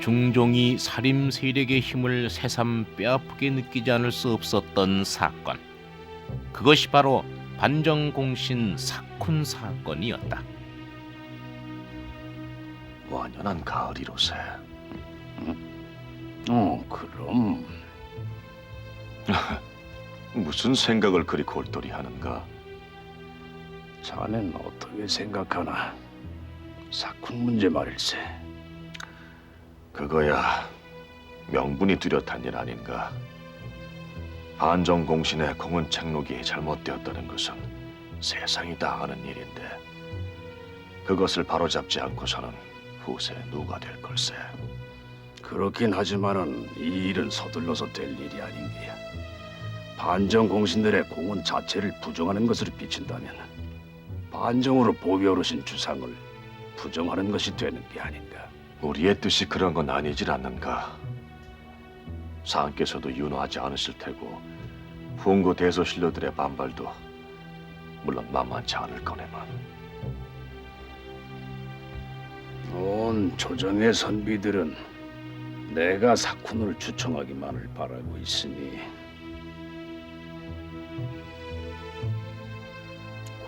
중종이 살림 세력의 힘을 새삼 뼈아프게 느끼지 않을 수 없었던 사건. 그것이 바로 반정공신 사쿤 사건이었다. 완연한 가을이로세. 그럼 무슨 생각을 그리 골똘히 하는가? 자넨 어떻게 생각하나? 사쿤 문제 말일세. 그거야 명분이 뚜렷한 일 아닌가? 반정공신의 공은 책록이 잘못되었다는 것은 세상이 다 아는 일인데 그것을 바로잡지 않고서는 후세 누가 될 걸세. 그렇긴 하지만은 이 일은 서둘러서 될 일이 아닌 게야. 반정 공신들의 공헌 자체를 부정하는 것으로 비친다면 반정으로 보위어르신 주상을 부정하는 것이 되는 게 아닌가. 우리의 뜻이 그런 건 아니질 않는가? 상께서도 윤호하지 않으실 테고 훈구 대소신료들의 반발도 물론 만만치 않을 거네만. 온 조정의 선비들은 내가 사쿤을 추청하기만을 바라고 있으니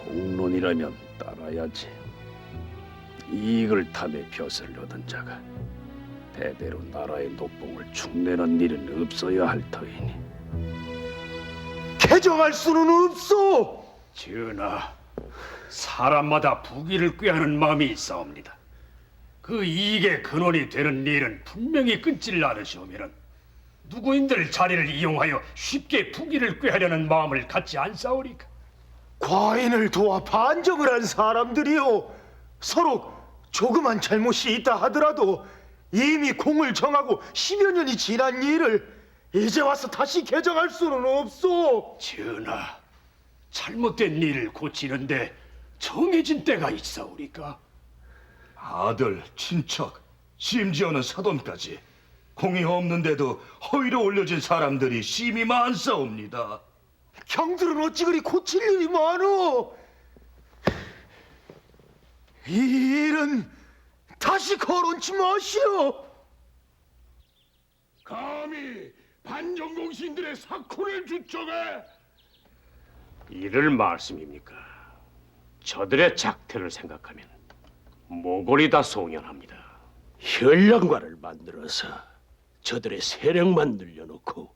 공론이라면 따라야지. 이익을 탐해 벼슬을 얻은 자가 대대로 나라의 노봉을 축내는 일은 없어야 할 터이니 개정할 수는 없소. 전하, 사람마다 부귀를 꾀하는 마음이 있사옵니다. 그 이익의 근원이 되는 일은 분명히 끊지를 않으시오면은 누구인들 자리를 이용하여 쉽게 부귀를 꾀하려는 마음을 갖지 않사오리까? 과인을 도와 반정을 한 사람들이요, 서로 조그만 잘못이 있다 하더라도 이미 공을 정하고 10여 년이 지난 일을 이제 와서 다시 개정할 수는 없소. 전하, 잘못된 일을 고치는데 정해진 때가 있사오리까? 아들, 친척, 심지어는 사돈까지 공이 없는데도 허위로 올려진 사람들이 심히 많사옵니다. 경들은 어찌 그리 고칠 일이 많어? 이 일은 다시 거론치 마시오. 감히 반정공신들의 사코를 주청해 이를 말씀입니까? 저들의 작태를 생각하면 모골이 다 송연합니다. 현령과를 만들어서 저들의 세력만 늘려놓고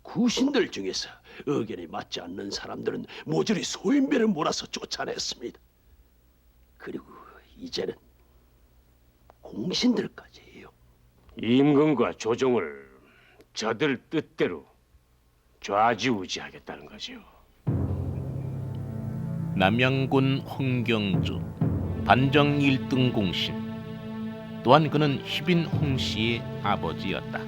구신들 중에서 의견이 맞지 않는 사람들은 모조리 소인배를 몰아서 쫓아냈습니다. 그리고 이제는 공신들까지예요. 임금과 조정을 저들 뜻대로 좌지우지하겠다는 거지요. 남양군 홍경주, 반정 1등 공신. 또한 그는 희빈 홍씨의 아버지였다.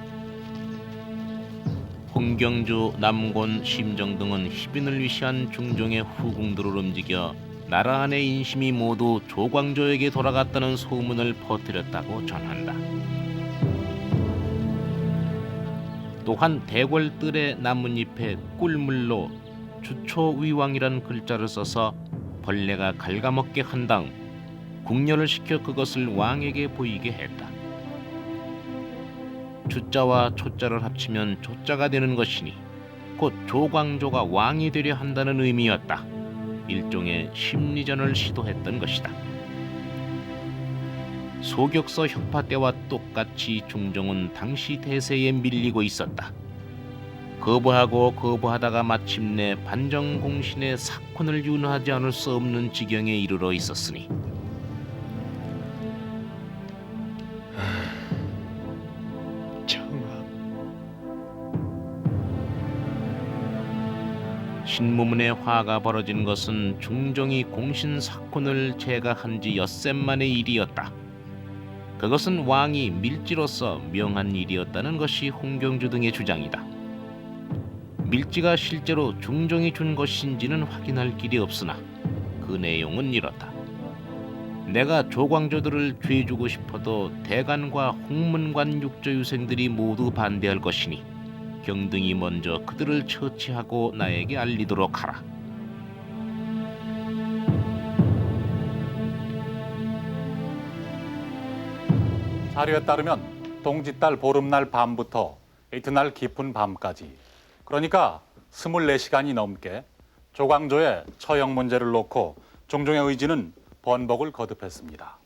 홍경주, 남곤, 심정 등은 희빈을 위시한 중종의 후궁들을 움직여 나라 안의 인심이 모두 조광조에게 돌아갔다는 소문을 퍼뜨렸다고 전한다. 또한 대궐뜰의 나뭇잎에 꿀물로 주초위왕이란 글자를 써서 벌레가 갉아먹게 한 다음 궁녀를 시켜 그것을 왕에게 보이게 했다. 주자와 초자를 합치면 조자가 되는 것이니 곧 조광조가 왕이 되려 한다는 의미였다. 일종의 심리전을 시도했던 것이다. 소격서 혁파 때와 똑같이 중종은 당시 대세에 밀리고 있었다. 거부하고 거부하다가 마침내 반정공신의 사건을 윤호하지 않을 수 없는 지경에 이르러 있었으니 신무문에 화가 벌어진 것은 중종이 공신 사건을 제거한 지 엿새 만의 일이었다. 그것은 왕이 밀지로서 명한 일이었다는 것이 홍경주 등의 주장이다. 밀지가 실제로 중종이 준 것인지는 확인할 길이 없으나 그 내용은 이렇다. 내가 조광조들을 죄주고 싶어도 대간과 홍문관 육조유생들이 모두 반대할 것이니 경등이 먼저 그들을 처치하고 나에게 알리도록 하라. 자료에 따르면 동짓달 보름날 밤부터 이튿날 깊은 밤까지, 그러니까 24시간이 넘게 조광조의 처형 문제를 놓고 중종의 의지는 번복을 거듭했습니다.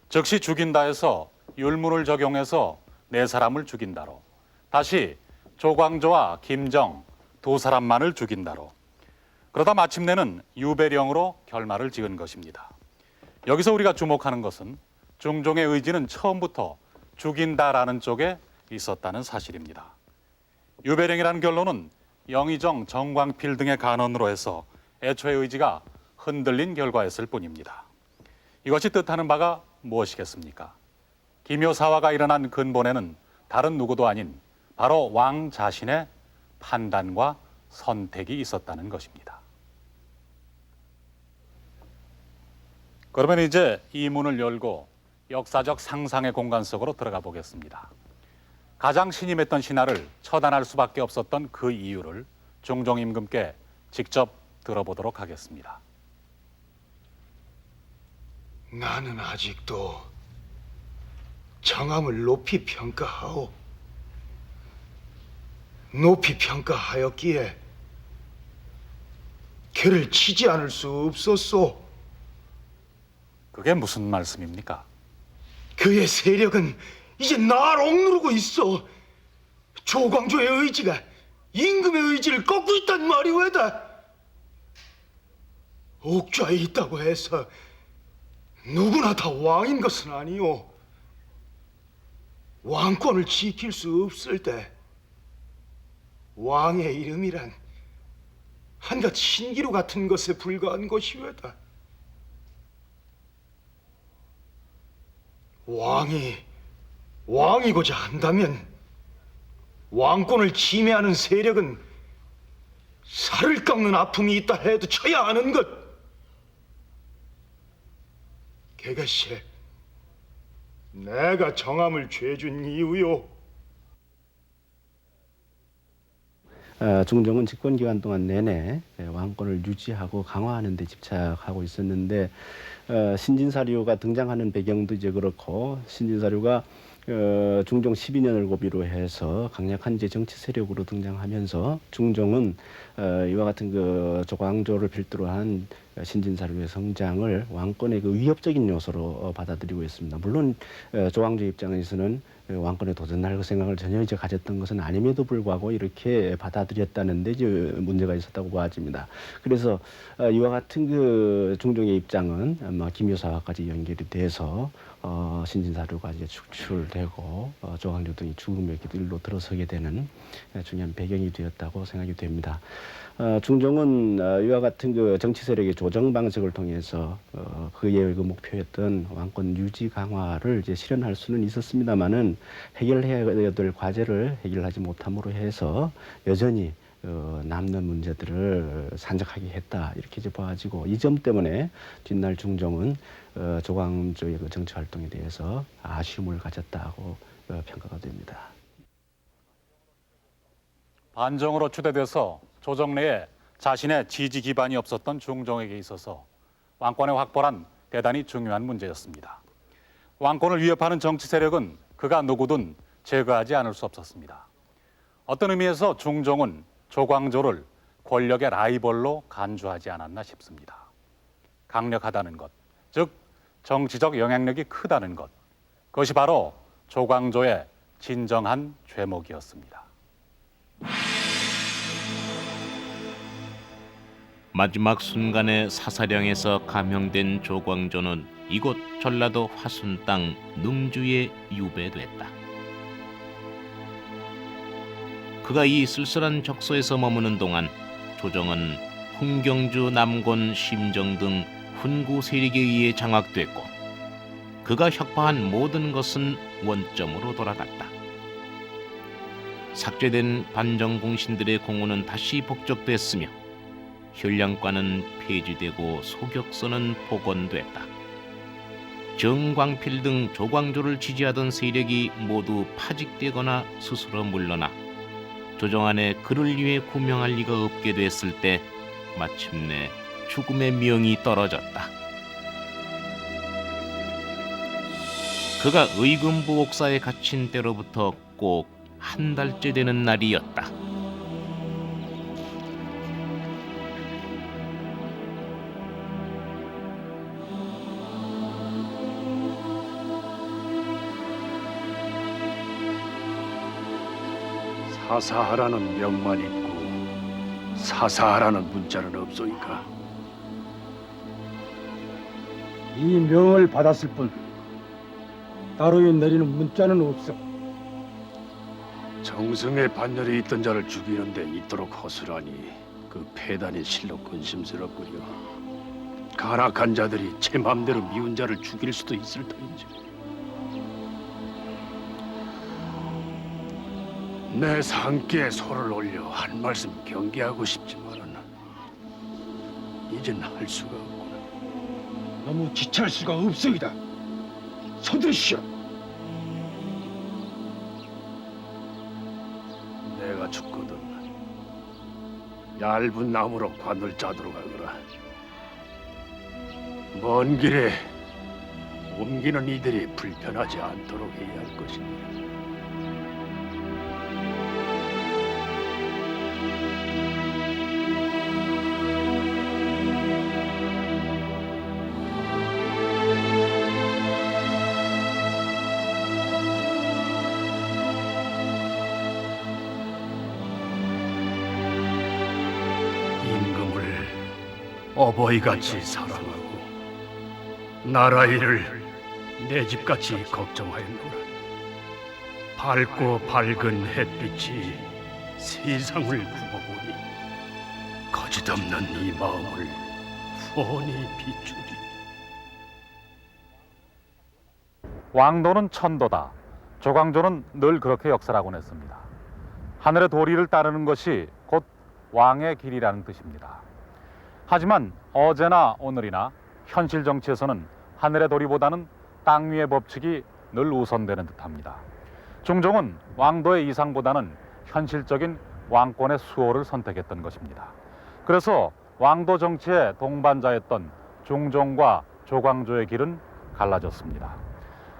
즉시 죽인다에서 율문을 적용해서 4사람을 죽인다로, 다시 조광조와 김정 2사람만을 죽인다로, 그러다 마침내는 유배령으로 결말을 지은 것입니다. 여기서 우리가 주목하는 것은 중종의 의지는 처음부터 죽인다라는 쪽에 있었다는 사실입니다. 유배령이라는 결론은 영의정, 정광필 등의 간언으로 해서 애초의 의지가 흔들린 결과였을 뿐입니다. 이것이 뜻하는 바가 무엇이겠습니까? 기묘사화가 일어난 근본에는 다른 누구도 아닌 바로 왕 자신의 판단과 선택이 있었다는 것입니다. 그러면 이제 이 문을 열고 역사적 상상의 공간 속으로 들어가 보겠습니다. 가장 신임했던 신하를 처단할 수밖에 없었던 그 이유를 중종 임금께 직접 들어보도록 하겠습니다. 나는 아직도 정함을 높이 평가하오. 높이 평가하였기에 걔를 치지 않을 수 없었소. 그게 무슨 말씀입니까? 그의 세력은 이제 날 억누르고 있어. 조광조의 의지가 임금의 의지를 꺾고 있단 말이 왜다. 옥좌에 있다고 해서 누구나 다 왕인 것은 아니오. 왕권을 지킬 수 없을 때 왕의 이름이란 한낱 신기루 같은 것에 불과한 것이외다. 왕이고자 한다면 왕권을 침해하는 세력은 살을 깎는 아픔이 있다 해도 쳐야 하는 것. 그것이 내가 정함을 죄준 이유요. 중종은 집권 기간 동안 내내 왕권을 유지하고 강화하는 데 집착하고 있었는데 신진사료가 등장하는 배경도 이제 그렇고 신진사료가 중종 12년을 고비로 해서 강력한 이제 정치 세력으로 등장하면서 중종은 이와 같은 그 조광조를 필두로 한 신진사료의 성장을 왕권의 그 위협적인 요소로 받아들이고 있습니다. 물론 조광조 입장에서는 왕권에 도전할 생각을 전혀 이제 가졌던 것은 아님에도 불구하고 이렇게 받아들였다는데 이제 문제가 있었다고 보아집니다. 그래서 이와 같은 그 중종의 입장은 아마 김효사와까지 연결이 돼서 신진사료가 이제 축출되고 조광조 등이 죽음의 길로 들어서게 되는 중요한 배경이 되었다고 생각이 됩니다. 중종은 이와 같은 그 정치 세력의 조정 방식을 통해서 그의 그 목표였던 왕권 유지 강화를 이제 실현할 수는 있었습니다만은 해결해야 될 과제를 해결하지 못함으로 해서 여전히 남는 문제들을 산적하게 했다 이렇게 이제 봐지고 이 점 때문에 뒷날 중종은 조광조의 그 정치 활동에 대해서 아쉬움을 가졌다고 평가가 됩니다. 반정으로 추대돼서 조정 내에 자신의 지지 기반이 없었던 중종에게 있어서 왕권의 확보란 대단히 중요한 문제였습니다. 왕권을 위협하는 정치 세력은 그가 누구든 제거하지 않을 수 없었습니다. 어떤 의미에서 중종은 조광조를 권력의 라이벌로 간주하지 않았나 싶습니다. 강력하다는 것, 즉 정치적 영향력이 크다는 것, 그것이 바로 조광조의 진정한 죄목이었습니다. 마지막 순간에 사사령에서 감형된 조광조는 이곳 전라도 화순 땅 능주에 유배됐다. 그가 이 쓸쓸한 적소에서 머무는 동안 조정은 훈경주, 남곤, 심정 등 훈구 세력에 의해 장악됐고 그가 혁파한 모든 것은 원점으로 돌아갔다. 삭제된 반정공신들의 공호는 다시 복적됐으며 현량과는 폐지되고 소격서는 복원됐다. 정광필 등 조광조를 지지하던 세력이 모두 파직되거나 스스로 물러나 조정 안에 그를 위해 구명할 리가 없게 됐을 때 마침내 죽음의 명이 떨어졌다. 그가 의금부 옥사에 갇힌 때로부터 꼭 한 달째 되는 날이었다. 사사하라는 명만 있고 사사하라는 문자는 없소이까? 이 명을 받았을 뿐 따로 내리는 문자는 없어. 정승의 반열에 있던 자를 죽이는데 이토록 허술하니 그 패단이 실로 근심스럽구려. 간악한 자들이 제 맘대로 미운 자를 죽일 수도 있을 터인지. 내 상기에 소를 올려 한 말씀 경계하고 싶지만은 이젠 할 수가 없구나. 너무 지체할 수가 없소이다. 서두르시오. 내가 죽거든 얇은 나무로 관을 짜도록 하거라. 먼 길에 옮기는 이들이 불편하지 않도록 해야 할 것이니. 어버이같이 사랑하고 나라 일을 내 집같이 걱정하였노라. 밝고 밝은 햇빛이 세상을 구하오니 거짓없는 이 마음을 훤히 비추리. 왕도는 천도다. 조광조는 늘 그렇게 역사라곤 했습니다. 하늘의 도리를 따르는 것이 곧 왕의 길이라는 뜻입니다. 하지만 어제나 오늘이나 현실 정치에서는 하늘의 도리보다는 땅 위의 법칙이 늘 우선되는 듯합니다. 중종은 왕도의 이상보다는 현실적인 왕권의 수호를 선택했던 것입니다. 그래서 왕도 정치의 동반자였던 중종과 조광조의 길은 갈라졌습니다.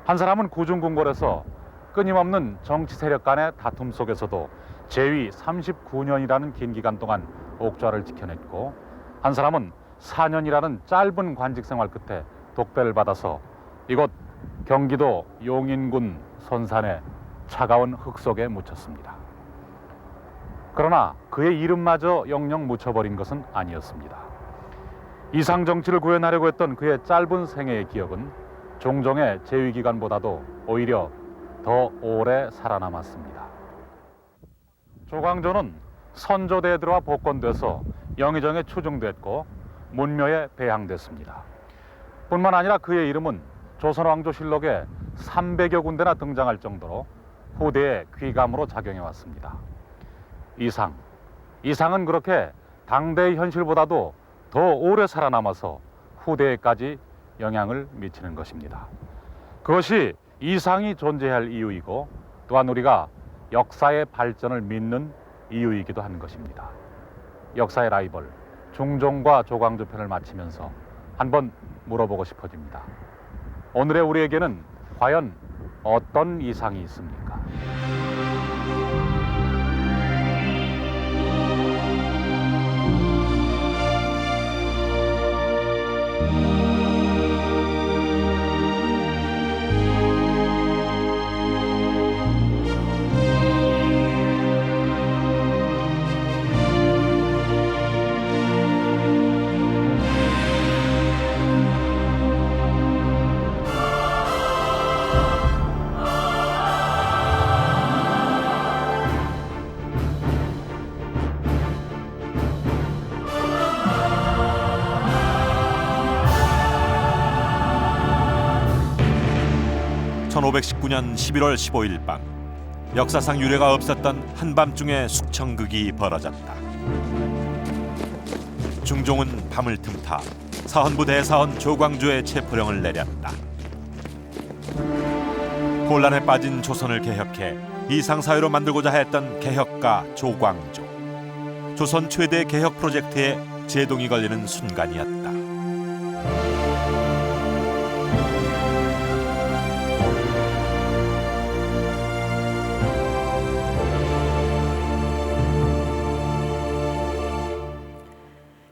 한 사람은 구중궁궐에서 끊임없는 정치 세력 간의 다툼 속에서도 재위 39년이라는 긴 기간 동안 옥좌를 지켜냈고, 한 사람은 4년이라는 짧은 관직 생활 끝에 독배를 받아서 이곳 경기도 용인군 선산의 차가운 흙 속에 묻혔습니다. 그러나 그의 이름마저 영영 묻혀버린 것은 아니었습니다. 이상 정치를 구현하려고 했던 그의 짧은 생애의 기억은 종종의 재위 기간보다도 오히려 더 오래 살아남았습니다. 조광조는 선조대에 들어와 복권돼서 영의정에 추중됐고 문묘에 배양됐습니다. 뿐만 아니라 그의 이름은 조선왕조실록에 300여 군데나 등장할 정도로 후대의 귀감으로 작용해 왔습니다. 이상은 그렇게 당대의 현실보다도 더 오래 살아남아서 후대에까지 영향을 미치는 것입니다. 그것이 이상이 존재해야 할 이유이고, 또한 우리가 역사의 발전을 믿는 이유이기도 한 것입니다. 역사의 라이벌 중종과 조광조 편을 마치면서 한번 물어보고 싶어집니다. 오늘의 우리에게는 과연 어떤 이상이 있습니까? (1519년 11월 15일) 밤, 역사상 유례가 없었던 한밤중에 숙청극이 벌어졌다. 중종은 밤을 틈타 사헌부 대사헌 조광조의 체포령을 내렸다. 혼란에 빠진 조선을 개혁해 이상사회로 만들고자 했던 개혁가 조광조. 조선 최대 개혁 프로젝트에 제동이 걸리는 순간이었다.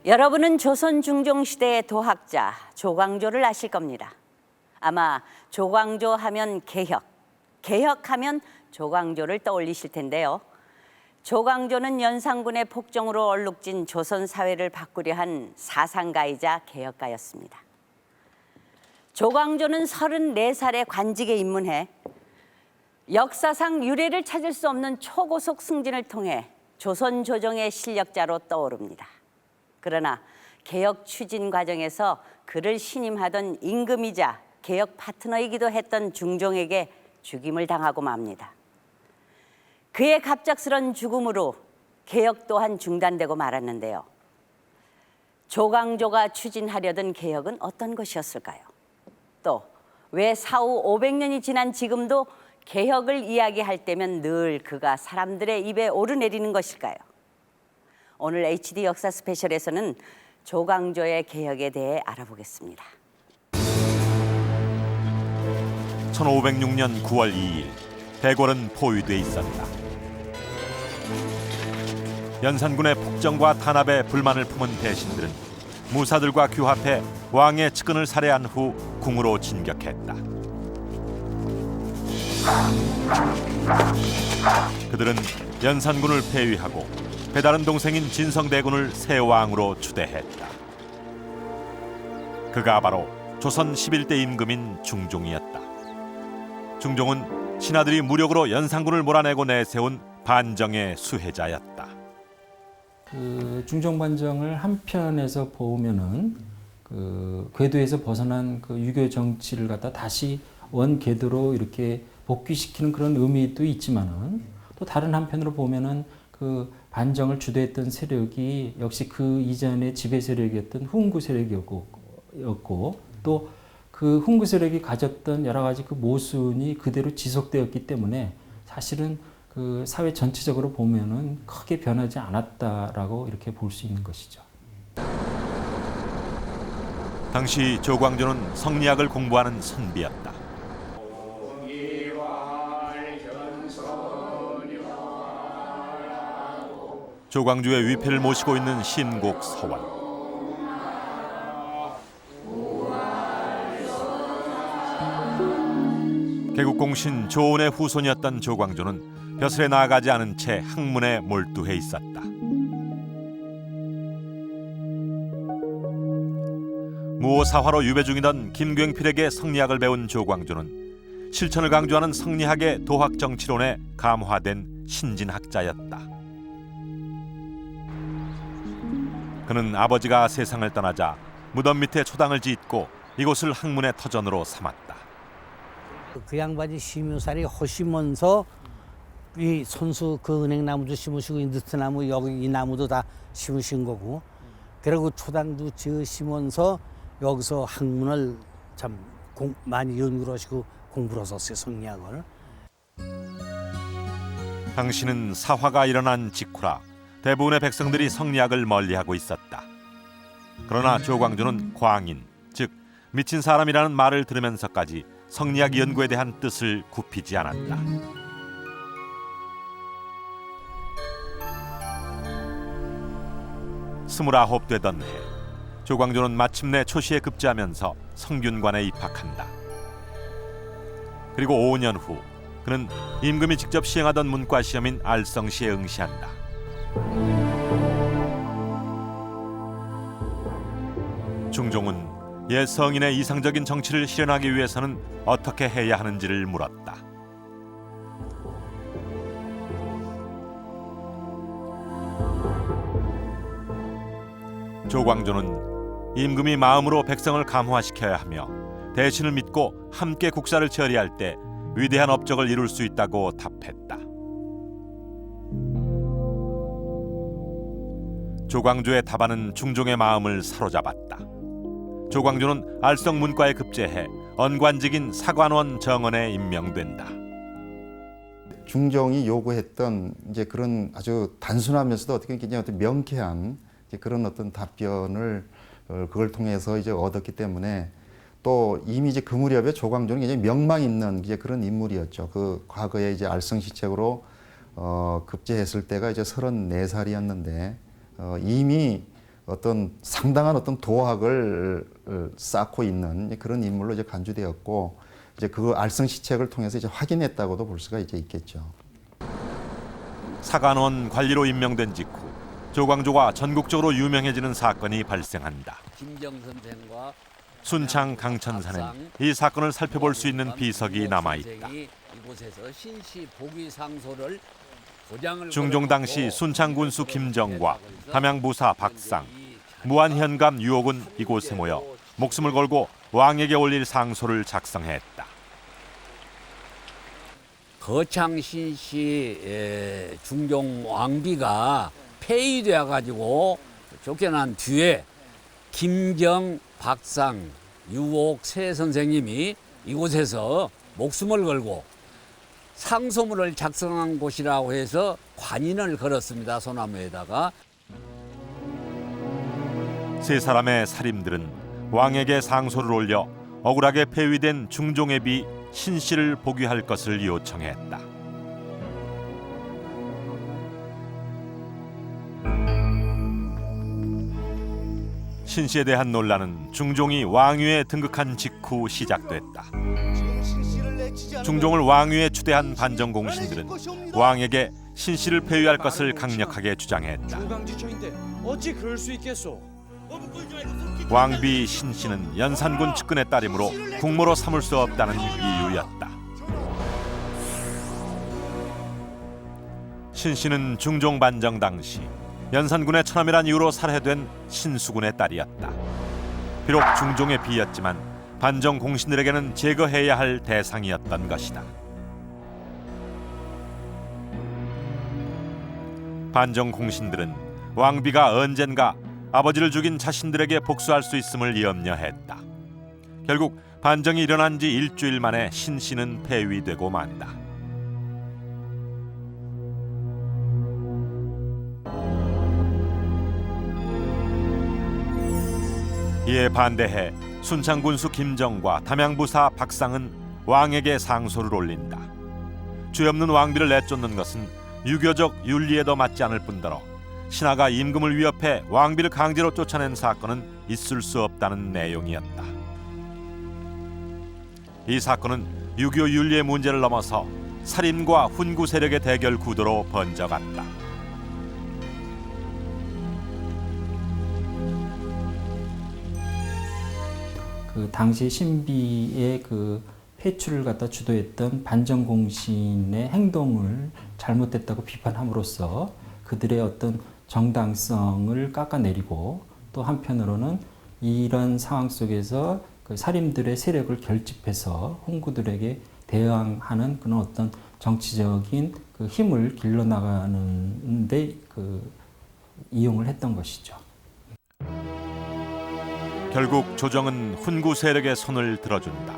여러분은 조선 중종 시대의 도학자 조광조를 아실 겁니다. 아마 조광조 하면 개혁, 개혁하면 조광조를 떠올리실 텐데요. 조광조는 연산군의 폭정으로 얼룩진 조선 사회를 바꾸려 한 사상가이자 개혁가였습니다. 조광조는 34살에 관직에 입문해 역사상 유례를 찾을 수 없는 초고속 승진을 통해 조선 조정의 실력자로 떠오릅니다. 그러나 개혁 추진 과정에서 그를 신임하던 임금이자 개혁 파트너이기도 했던 중종에게 죽임을 당하고 맙니다. 그의 갑작스런 죽음으로 개혁 또한 중단되고 말았는데요. 조광조가 추진하려던 개혁은 어떤 것이었을까요? 또 왜 사후 500년이 지난 지금도 개혁을 이야기할 때면 늘 그가 사람들의 입에 오르내리는 것일까요? 오늘 HD 역사 스페셜에서는 조광조의 개혁에 대해 알아보겠습니다. 1506년 9월 2일, 대궐은 포위돼 있었다. 연산군의 폭정과 탄압에 불만을 품은 대신들은 무사들과 규합해 왕의 측근을 살해한 후 궁으로 진격했다. 그들은 연산군을 폐위하고 배다른 동생인 진성대군을 새 왕으로 추대했다. 그가 바로 조선 11대 임금인 중종이었다. 중종은 신하들이 무력으로 연산군을 몰아내고 내세운 반정의 수혜자였다. 그 중종반정을 한편에서 보면은 그 궤도에서 벗어난 그 유교 정치를 갖다 다시 원 궤도로 이렇게 복귀시키는 그런 의미도 있지만은 또 다른 한편으로 보면은 그 반정을 주도했던 세력이 역시 그 이전의 지배 세력이었던 훈구 세력이었고 또 그 훈구 세력이 가졌던 여러 가지 그 모순이 그대로 지속되었기 때문에 사실은 그 사회 전체적으로 보면은 크게 변하지 않았다라고 이렇게 볼 수 있는 것이죠. 당시 조광조는 성리학을 공부하는 선비였다. 조광조의 위패를 모시고 있는 신곡 서원. 개국공신 조온의 후손이었던 조광조는 벼슬에 나아가지 않은 채 학문에 몰두해 있었다. 무오사화로 유배 중이던 김굉필에게 성리학을 배운 조광조는 실천을 강조하는 성리학의 도학정치론에 감화된 신진학자였다. 그는 아버지가 세상을 떠나자 무덤 밑에 초당을 짓고 이곳을 학문의 터전으로 삼았다. 그 양반이 심유살이 허시면서 이 손수 그 은행나무도 심으시고 이 느트나무 여기 이 나무도 다 심으신 거고 그리고 초당도 지으시면서 여기서 학문을 참 많이 연구를 하시고 공부를 하셨어요. 성리학을. 당시는 사화가 일어난 직후라 대부분의 백성들이 성리학을 멀리하고 있었다. 그러나 조광조는 광인, 즉 미친 사람이라는 말을 들으면서까지 성리학 연구에 대한 뜻을 굽히지 않았다. 스물아홉 되던 해, 조광조는 마침내 초시에 급제하면서 성균관에 입학한다. 그리고 5년 후, 그는 임금이 직접 시행하던 문과 시험인 알성시에 응시한다. 중종은 옛 성인의 이상적인 정치를 실현하기 위해서는 어떻게 해야 하는지를 물었다. 조광조는 임금이 마음으로 백성을 감화시켜야 하며 대신을 믿고 함께 국사를 처리할 때 위대한 업적을 이룰 수 있다고 답했다. 조광조의 답안은 중종의 마음을 사로잡았다. 조광조는 알성문과에 급제해 언관직인 사관원 정원에 임명된다. 중종이 요구했던 이제 그런 아주 단순하면서도 어떻게 굉장히 어떤 명쾌한 그런 어떤 답변을 그걸 통해서 이제 얻었기 때문에 또 이미 이제 그 무렵에 조광조는 굉장히 명망 있는 이제 그런 인물이었죠. 그 과거에 이제 알성시책으로 급제했을 때가 이제 34살이었는데 이미 어떤 상당한 어떤 도학을 쌓고 있는 그런 인물로 이제 간주되었고 이제 그 알성시책을 통해서 이제 확인했다고도 볼 수가 이제 있겠죠. 사관원 관리로 임명된 직후 조광조가 전국적으로 유명해지는 사건이 발생한다. 김경 선생과 순창 강천산엔 이 사건을 살펴볼 수 있는 비석이 남아있다. 이곳에서 신시 복위 상소를 중종 당시 순창군수 김정과 담양부사 박상, 무안현감 유옥은 이곳에 모여 목숨을 걸고 왕에게 올릴 상소를 작성했다. 거창신시 중종 왕비가 폐위되어 가지고 쫓겨난 뒤에 김경, 박상, 유옥 세 선생님이 이곳에서 목숨을 걸고 상소문을 작성한 곳이라고 해서 관인을 걸었습니다. 소나무에다가. 세 사람의 살인들은 왕에게 상소를 올려 억울하게 폐위된 중종의 비 신씨를 복위할 것을 요청했다. 신씨에 대한 논란은 중종이 왕위에 등극한 직후 시작됐다. 중종을 왕위에 추대한 반정공신들은 왕에게 신씨를 폐위할 것을 강력하게 주장했다. 어찌 그럴 수 있겠소? 왕비 신씨는 연산군 측근의 딸이므로 국모로 삼을 수 없다는 이유였다. 신씨는 중종 반정 당시 연산군의 처남이란 이유로 살해된 신수군의 딸이었다. 비록 중종의 비였지만 반정 공신들에게는 제거해야 할 대상이었던 것이다. 반정 공신들은 왕비가 언젠가 아버지를 죽인 자신들에게 복수할 수 있음을 염려했다. 결국 반정이 일어난 지 일주일 만에 신씨는 폐위되고 만다. 이에 반대해 순창군수 김정과 담양부사 박상은 왕에게 상소를 올린다. 죄 없는 왕비를 내쫓는 것은 유교적 윤리에도 맞지 않을 뿐더러 신하가 임금을 위협해 왕비를 강제로 쫓아낸 사건은 있을 수 없다는 내용이었다. 이 사건은 유교 윤리의 문제를 넘어서 살인과 훈구 세력의 대결 구도로 번져갔다. 그 당시 신비의 그 폐출을 갖다 주도했던 반정 공신의 행동을 잘못됐다고 비판함으로써 그들의 어떤 정당성을 깎아내리고 또 한편으로는 이런 상황 속에서 그 살인들의 세력을 결집해서 훈구들에게 대항하는 그런 어떤 정치적인 그 힘을 길러나가는데 그 이용을 했던 것이죠. 결국 조정은 훈구 세력의 손을 들어준다.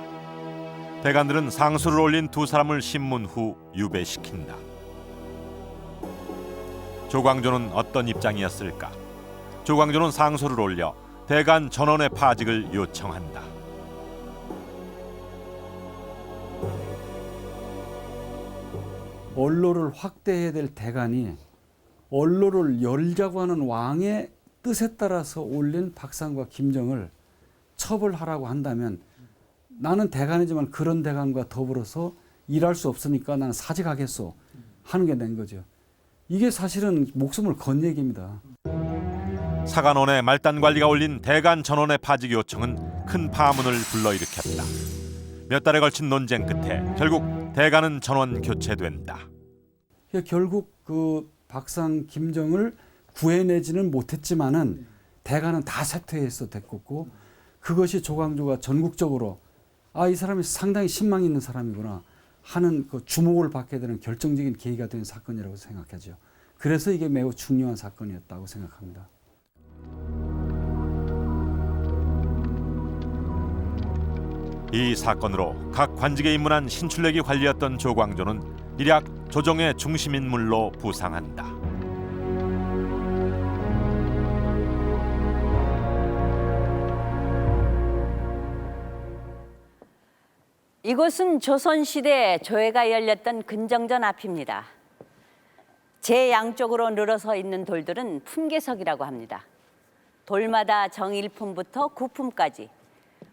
대관들은 상소를 올린 두 사람을 신문 후 유배시킨다. 조광조는 어떤 입장이었을까? 조광조는 상소를 올려 대관 전원의 파직을 요청한다. 언로를 확대해야 될 대관이 언로를 열자고 하는 왕의 뜻에 따라서 올린 박상과 김정을 처벌하라고 한다면 나는 대관이지만 그런 대관과 더불어서 일할 수 없으니까 나는 사직하겠소 하는 게 된 거죠. 이게 사실은 목숨을 건 얘기입니다. 사관원의 말단관리가 올린 대관 전원의 파직 요청은 큰 파문을 불러일으켰다. 몇 달에 걸친 논쟁 끝에 결국 대관은 전원 교체된다. 결국 그 박상 김정을 구해내지는 못했지만은 대관은 다 쇠퇴해서 됐고 그것이 조광조가 전국적으로 이 사람이 상당히 신망이 있는 사람이구나 하는 그 주목을 받게 되는 결정적인 계기가 된 사건이라고 생각하죠. 그래서 이게 매우 중요한 사건이었다고 생각합니다. 이 사건으로 각 관직에 입문한 신출내기 관리였던 조광조는 일약 조정의 중심 인물로 부상한다. 이곳은 조선시대 조회가 열렸던 근정전 앞입니다. 제 양쪽으로 늘어서 있는 돌들은 품계석이라고 합니다. 돌마다 정일품부터 구품까지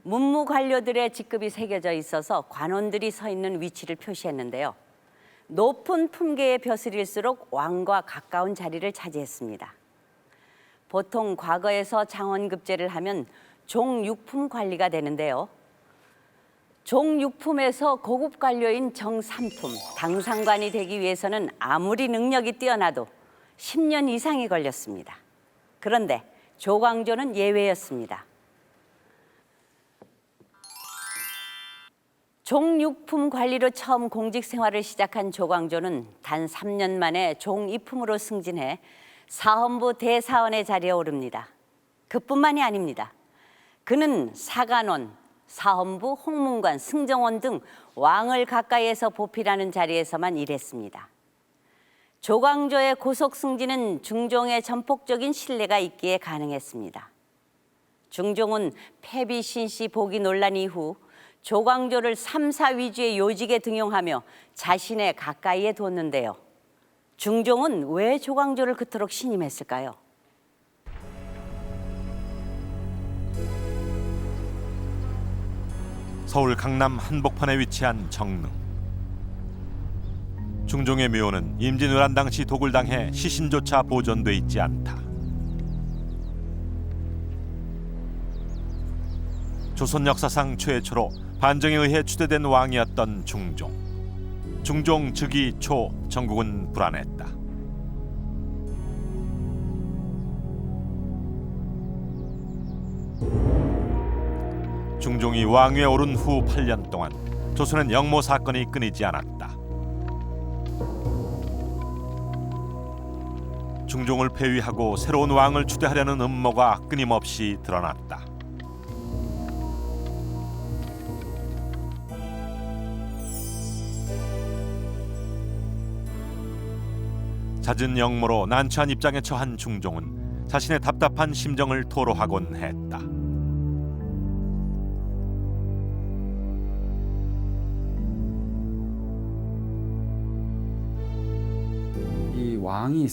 문무관료들의 직급이 새겨져 있어서 관원들이 서 있는 위치를 표시했는데요. 높은 품계의 벼슬일수록 왕과 가까운 자리를 차지했습니다. 보통 과거에서 장원급제를 하면 종육품 관리가 되는데요. 종육품에서 고급 관료인 정삼품, 당상관이 되기 위해서는 아무리 능력이 뛰어나도 10년 이상이 걸렸습니다. 그런데 조광조는 예외였습니다. 종육품 관리로 처음 공직 생활을 시작한 조광조는 단 3년 만에 종이품으로 승진해 사헌부 대사원의 자리에 오릅니다. 그뿐만이 아닙니다. 그는 사간원, 사헌부, 홍문관, 승정원 등 왕을 가까이에서 보필하는 자리에서만 일했습니다. 조광조의 고속 승진은 중종의 전폭적인 신뢰가 있기에 가능했습니다. 중종은 패비 신씨 복위 논란 이후 조광조를 3, 4 위주의 요직에 등용하며 자신의 가까이에 뒀는데요. 중종은 왜 조광조를 그토록 신임했을까요? 서울 강남 한복판에 위치한 정릉. 중종의 묘는 임진왜란 당시 도굴당해 시신조차 보존돼 있지 않다. 조선 역사상 최초로 반정에 의해 추대된 왕이었던 중종. 중종 즉위 초 전국은 불안했다. 중종이 왕위에 오른 후 8년 동안 조선엔 영모 사건이 끊이지 않았다. 중종을 폐위하고 새로운 왕을 추대하려는 음모가 끊임없이 드러났다. 잦은 영모로 난처한 입장에 처한 중종은 자신의 답답한 심정을 토로하곤 했다. 이 왕이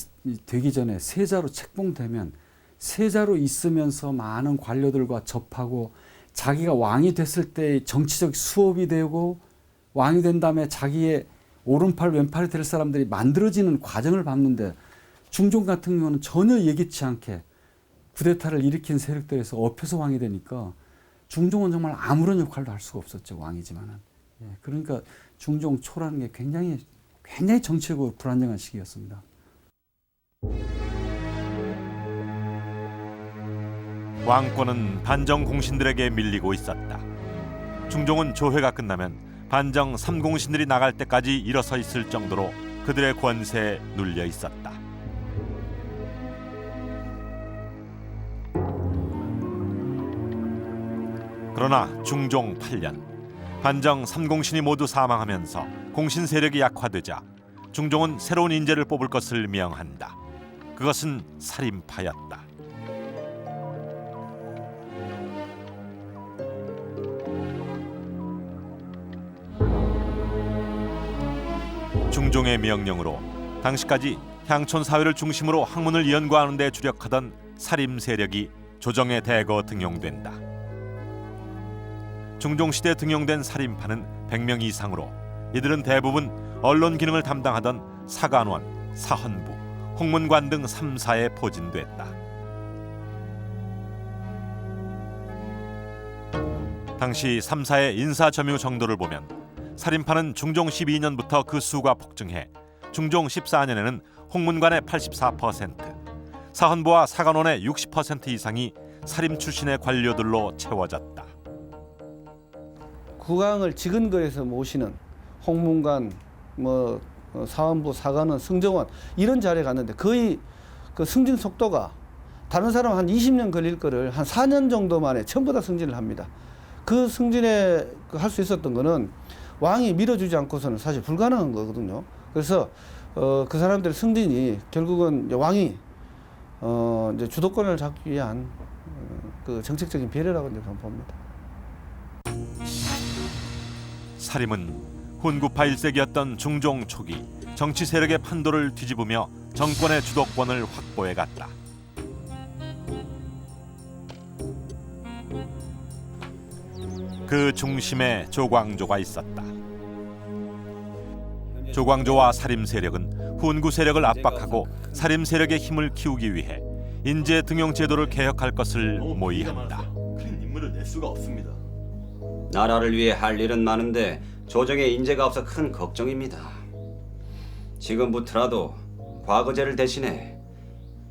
되기 전에 세자로 책봉되면 세자로 있으면서 많은 관료들과 접하고 자기가 왕이 됐을 때 정치적 수업이 되고 왕이 된 다음에 자기의 오른팔 왼팔이 될 사람들이 만들어지는 과정을 밟는데 중종 같은 경우는 전혀 예기치 않게 쿠데타를 일으킨 세력들에서 엎혀서 왕이 되니까 중종은 정말 아무런 역할도 할 수가 없었죠. 왕이지만은. 그러니까 중종 초라는 게 굉장히 정치적으로 불안정한 시기였습니다. 왕권은 반정 공신들에게 밀리고 있었다. 중종은 조회가 끝나면 반정 삼공신들이 나갈 때까지 일어서 있을 정도로 그들의 권세에 눌려 있었다. 그러나 중종 8년 반정 삼공신이 모두 사망하면서 공신 세력이 약화되자 중종은 새로운 인재를 뽑을 것을 명한다. 그것은 살인파였다. 중종의 명령으로 당시까지 향촌 사회를 중심으로 학문을 연구하는 데 주력하던 사림 세력이 조정에 대거 등용된다. 중종시대 등용된 살인파는 100명 이상으로 이들은 대부분 언론 기능을 담당하던 사관원, 사헌부, 홍문관 등 3사에 포진됐다. 당시 3사의 인사 점유 정도를 보면 살인파는 중종 12년부터 그 수가 폭증해 중종 14년에는 홍문관의 84%, 사헌부와 사관원의 60% 이상이 살인 출신의 관료들로 채워졌다. 국왕을 지근거리에서 모시는 홍문관, 사헌부, 사관원, 승정원 이런 자리에 갔는데 거의 그 승진 속도가 다른 사람 한 20년 걸릴 거를 한 4년 정도 만에 전부 다 승진을 합니다. 그 승진에 할 수 있었던 거는 왕이 밀어주지 않고서는 사실 불가능한 거거든요. 그래서 그 사람들의 승진이 결국은 왕이 이제 주도권을 잡기 위한 그 정책적인 배려라고 저는 봅니다. 살림은 훈구파 일색이었던 중종 초기 정치 세력의 판도를 뒤집으며 정권의 주도권을 확보해 갔다. 그 중심에 조광조가 있었다. 조광조와 살림 세력은 훈구 세력을 압박하고 살림 세력의 힘을 키우기 위해 인재 등용 제도를 개혁할 것을 모의한다. 큰 인물을 낼 수가 없습니다. 나라를 위해 할 일은 많은데 조정에 인재가 없어 큰 걱정입니다. 지금부터라도 과거제를 대신해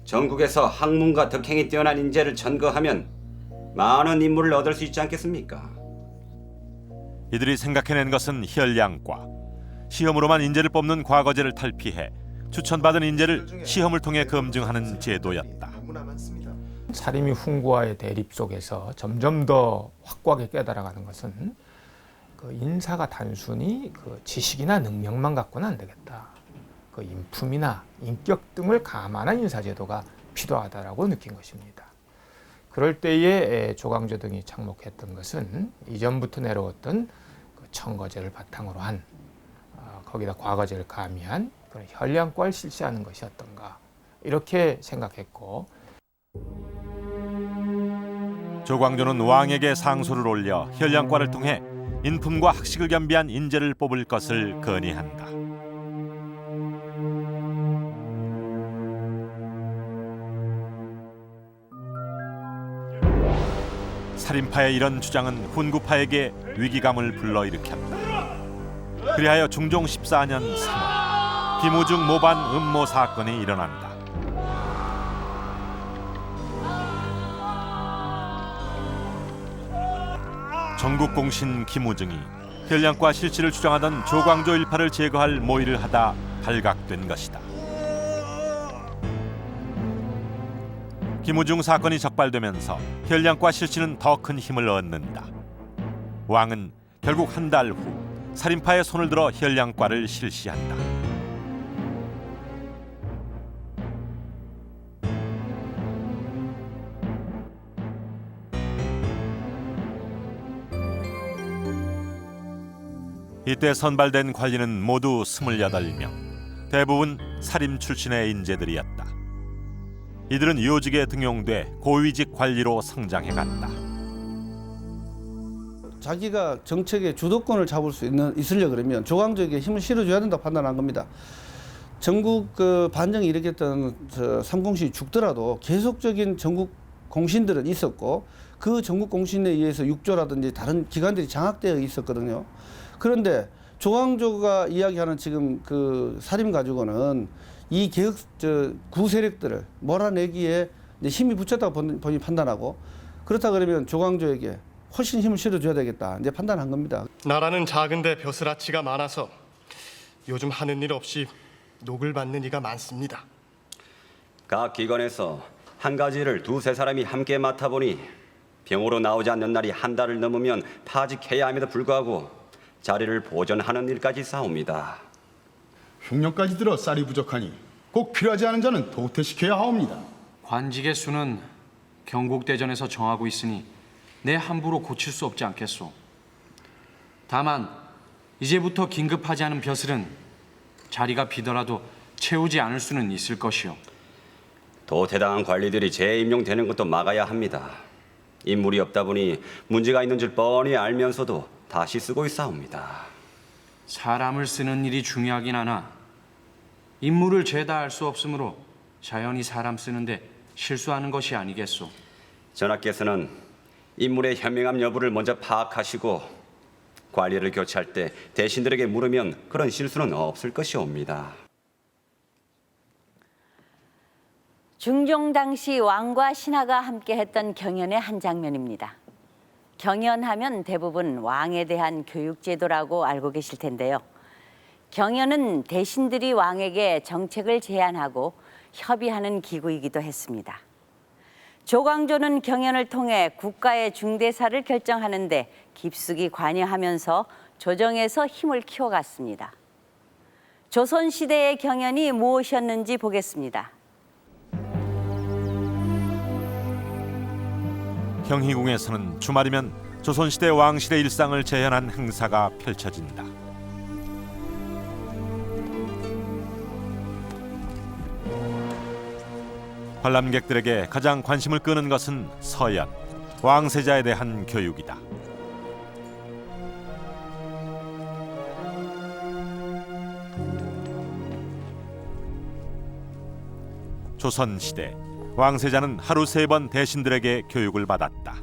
전국에서 학문과 덕행이 뛰어난 인재를 전거하면 많은 인물을 얻을 수 있지 않겠습니까? 이들이 생각해낸 것은 혈량과 시험으로만 인재를 뽑는 과거제를 탈피해 추천받은 인재를 시험을 통해 검증하는 제도였다. 살림이 훈구와의 대립 속에서 점점 더 확고하게 깨달아가는 것은 그 인사가 단순히 그 지식이나 능력만 갖고는 안 되겠다. 그 인품이나 인격 등을 감안한 인사제도가 필요하다라고 느낀 것입니다. 그럴 때에 조광조 등이 착목했던 것은 이전부터 내려왔던 그 청거제를 바탕으로 한 거기다 과거제를 가미한 그런 혈량과를 실시하는 것이었던가 이렇게 생각했고, 조광조는 왕에게 상소를 올려 혈량과를 통해 인품과 학식을 겸비한 인재를 뽑을 것을 건의한다. 살인파의 이런 주장은 훈구파에게 위기감을 불러일으켰다. 그리하여 중종 14년 3월 김우중 모반 음모 사건이 일어난다. 전국공신 김우중이 현량과 실치를 주장하던 조광조 일파를 제거할 모의를 하다 발각된 것이다. 김우중 사건이 적발되면서 현량과 실치는 더 큰 힘을 얻는다. 왕은 결국 한 달 후 살인파의 손을 들어 현량과를 실시한다. 이때 선발된 관리는 모두 28명, 대부분 사림 출신의 인재들이었다. 이들은 요직에 등용돼 고위직 관리로 성장해갔다. 자기가 정책의 주도권을 잡을 수 있으려 그러면 조광조에게 힘을 실어줘야 된다고 판단한 겁니다. 전국 반정이 일으켰던 삼공신이 죽더라도 계속적인 전국 공신들은 있었고 그 전국 공신에 의해서 육조라든지 다른 기관들이 장악되어 있었거든요. 그런데 조광조가 이야기하는 지금 그 살인 가지고는 이 개혁 구세력들을 몰아내기에 힘이 붙였다고 본인이 판단하고 그렇다 그러면 조광조에게 훨씬 힘을 실어줘야 되겠다 이제 판단한 겁니다. 나라는 작은데 벼슬아치가 많아서 요즘 하는 일 없이 녹을 받는 이가 많습니다. 각 기관에서 한 가지를 두세 사람이 함께 맡아보니 병으로 나오지 않는 날이 한 달을 넘으면 파직해야 함에도 불구하고 자리를 보존하는 일까지 싸웁니다. 흉년까지 들어 쌀이 부족하니 꼭 필요하지 않은 자는 도태시켜야 하옵니다. 관직의 수는 경국대전에서 정하고 있으니 내 함부로 고칠 수 없지 않겠소. 다만 이제부터 긴급하지 않은 벼슬은 자리가 비더라도 채우지 않을 수는 있을 것이오. 도태당한 관리들이 재임용되는 것도 막아야 합니다. 인물이 없다 보니 문제가 있는 줄 뻔히 알면서도 다시 쓰고 있사옵니다. 사람을 쓰는 일이 중요하긴 하나 인물을 죄다 알 수 없으므로 자연히 사람 쓰는데 실수하는 것이 아니겠소. 전하께서는 인물의 현명함 여부를 먼저 파악하시고 관리를 교체할 때 대신들에게 물으면 그런 실수는 없을 것이옵니다. 중종 당시 왕과 신하가 함께했던 경연의 한 장면입니다. 경연하면 대부분 왕에 대한 교육제도라고 알고 계실 텐데요. 경연은 대신들이 왕에게 정책을 제안하고 협의하는 기구이기도 했습니다. 조광조는 경연을 통해 국가의 중대사를 결정하는 데 깊숙이 관여하면서 조정에서 힘을 키워갔습니다. 조선시대의 경연이 무엇이었는지 보겠습니다. 경희궁에서는 주말이면 조선시대 왕실의 일상을 재현한 행사가 펼쳐진다. 관람객들에게 가장 관심을 끄는 것은 서연, 왕세자에 대한 교육이다. 조선시대 왕세자는 하루 3번 대신들에게 교육을 받았다.